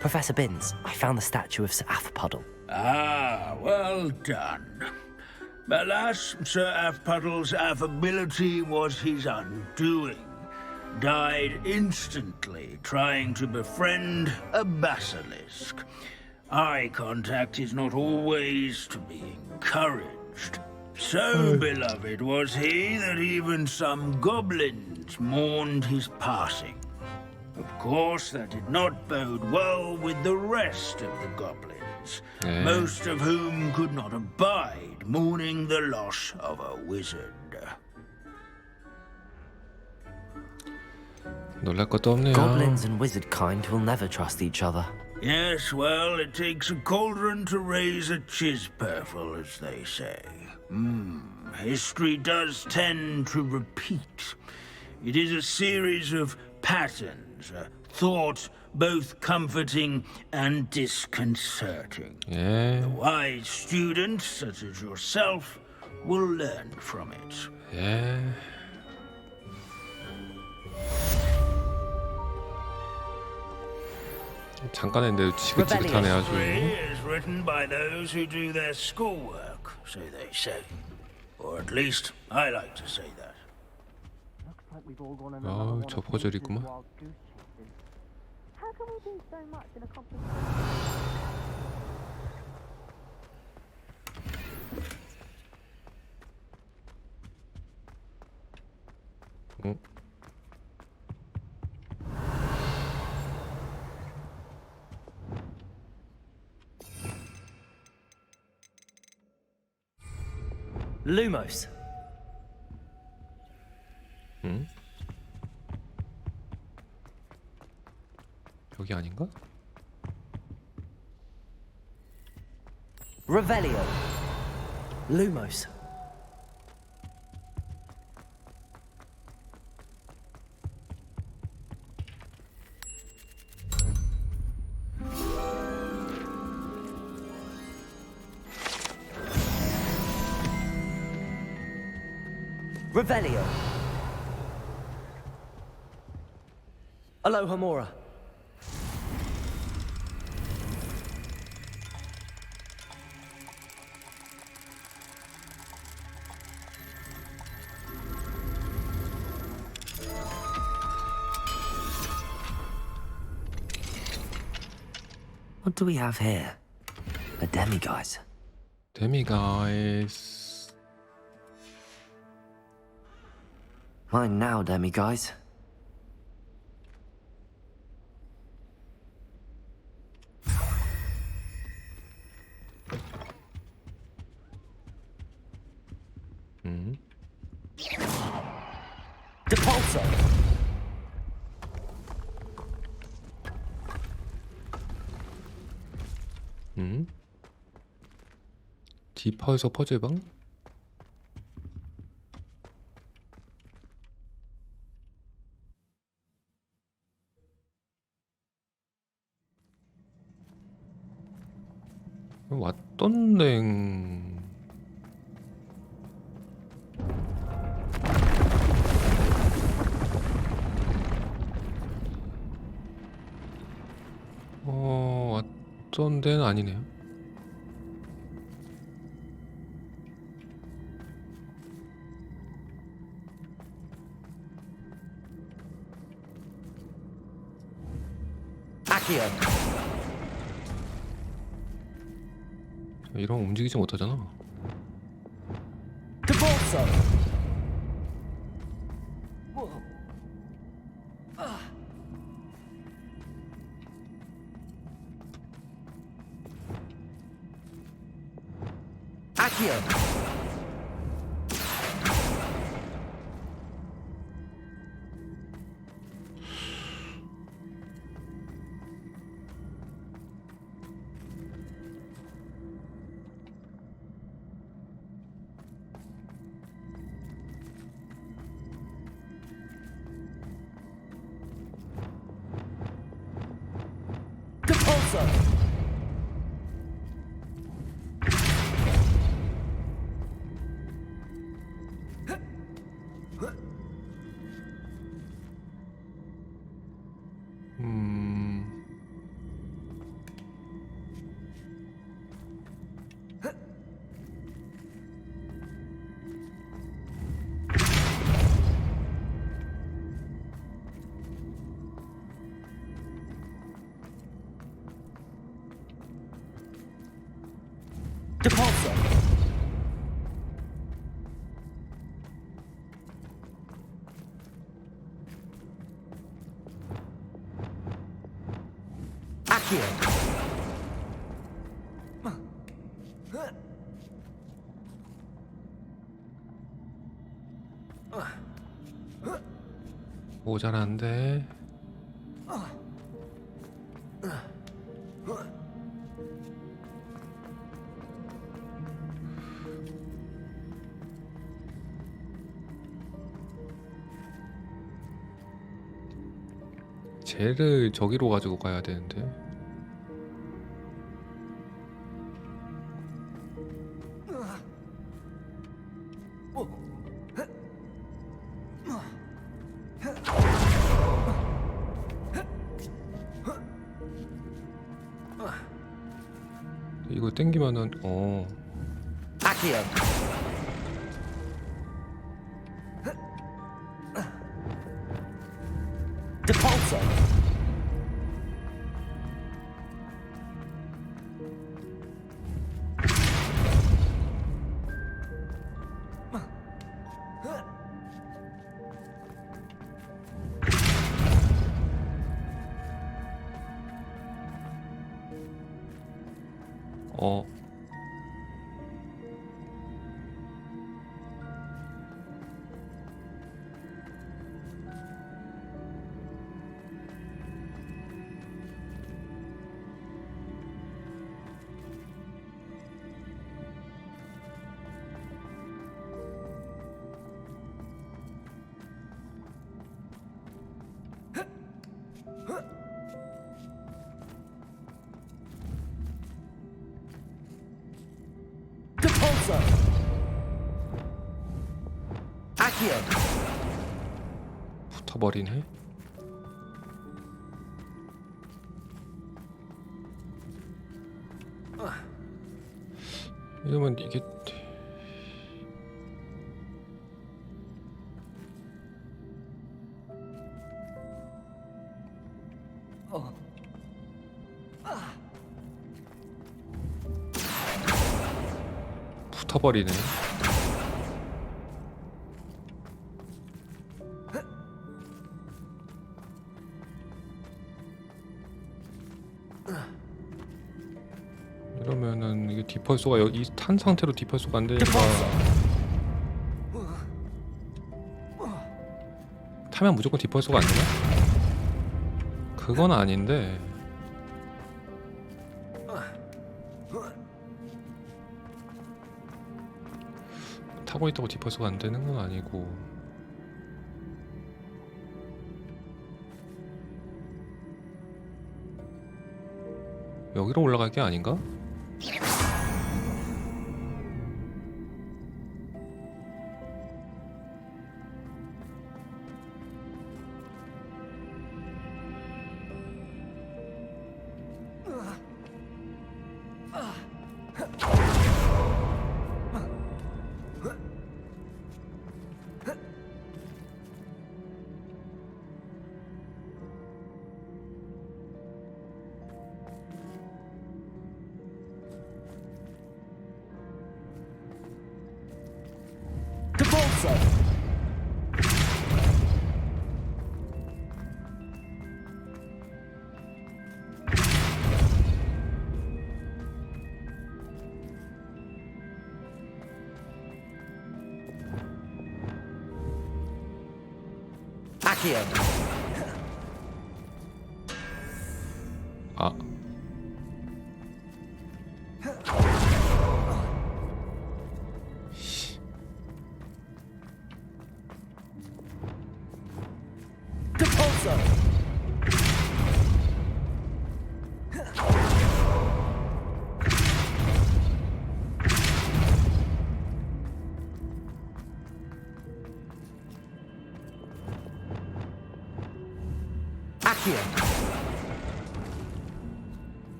Professor Binns, I found the statue of Sir Afpuddle. Ah, well done. Alas, Sir Afpuddle's affability was his undoing. Died instantly trying to befriend a basilisk. Eye contact is not always to be encouraged. So beloved was he that even some goblins mourned his passing. Of course, that did not bode well with the rest of the goblins, most of whom could not abide mourning the loss of a wizard. 놀랄 것도 없네요. Goblins and wizard kind will never trust each other. Yes, well, it takes a cauldron to raise a chisperful, as they say. History does tend to repeat. It is a series of patterns, a thought both comforting and disconcerting. 예. The wise students, such as yourself, will learn from it. 예. 잠깐 했는데 지긋지긋하네 아주. is written by those who do their schoolwork, so they say. Or at least I like to say that. 아, 저 버절이구만. How can we do so much in a complicated Lumos. 여기 아닌가? Revelio. Lumos. Revelio. Alohomora. What do we have here? A demiguise. Demiguise. Mine now, demiguise. Depulso. 디펄서 퍼즐방? 왔던 냉. 왔던 데는 아니네요. 아키오. 이런 움직이지 못하잖아. Depulso. Accio. Depulso. 모자란데. 쟤를 저기로 가지고 가야 되는데. 이거 땡기면은 붙어버리네. 이러면 이게 붙어버리네. 이러면은 이게 디펄소가 여기 탄 상태로 디펄소가 안 되니까 타면 무조건 디펄소가 안 되나? 그건 아닌데. 타고 있다고 디펄소가 안 되는 건 아니고. 여기로 올라갈 게 아닌가? 아.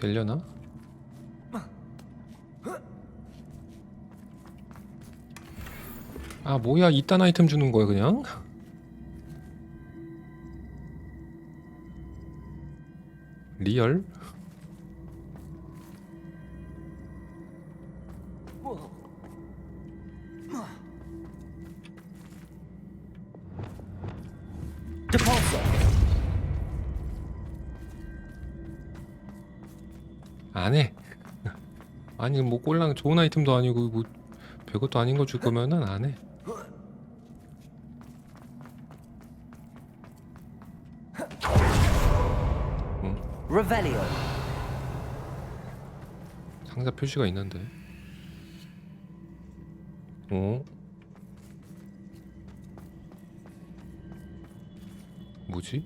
되려나? 아 뭐야, 이딴 아이템 주는 거야 그냥? 리얼? 안 해. 아니 뭐 꼴랑 좋은 아이템도 아니고 뭐 별것도 아닌 거 줄 거면은 안 해. Revelio. 상자 표시가 있는데. 뭐지?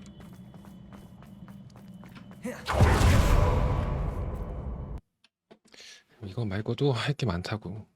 이거 말고도 할 게 많다고.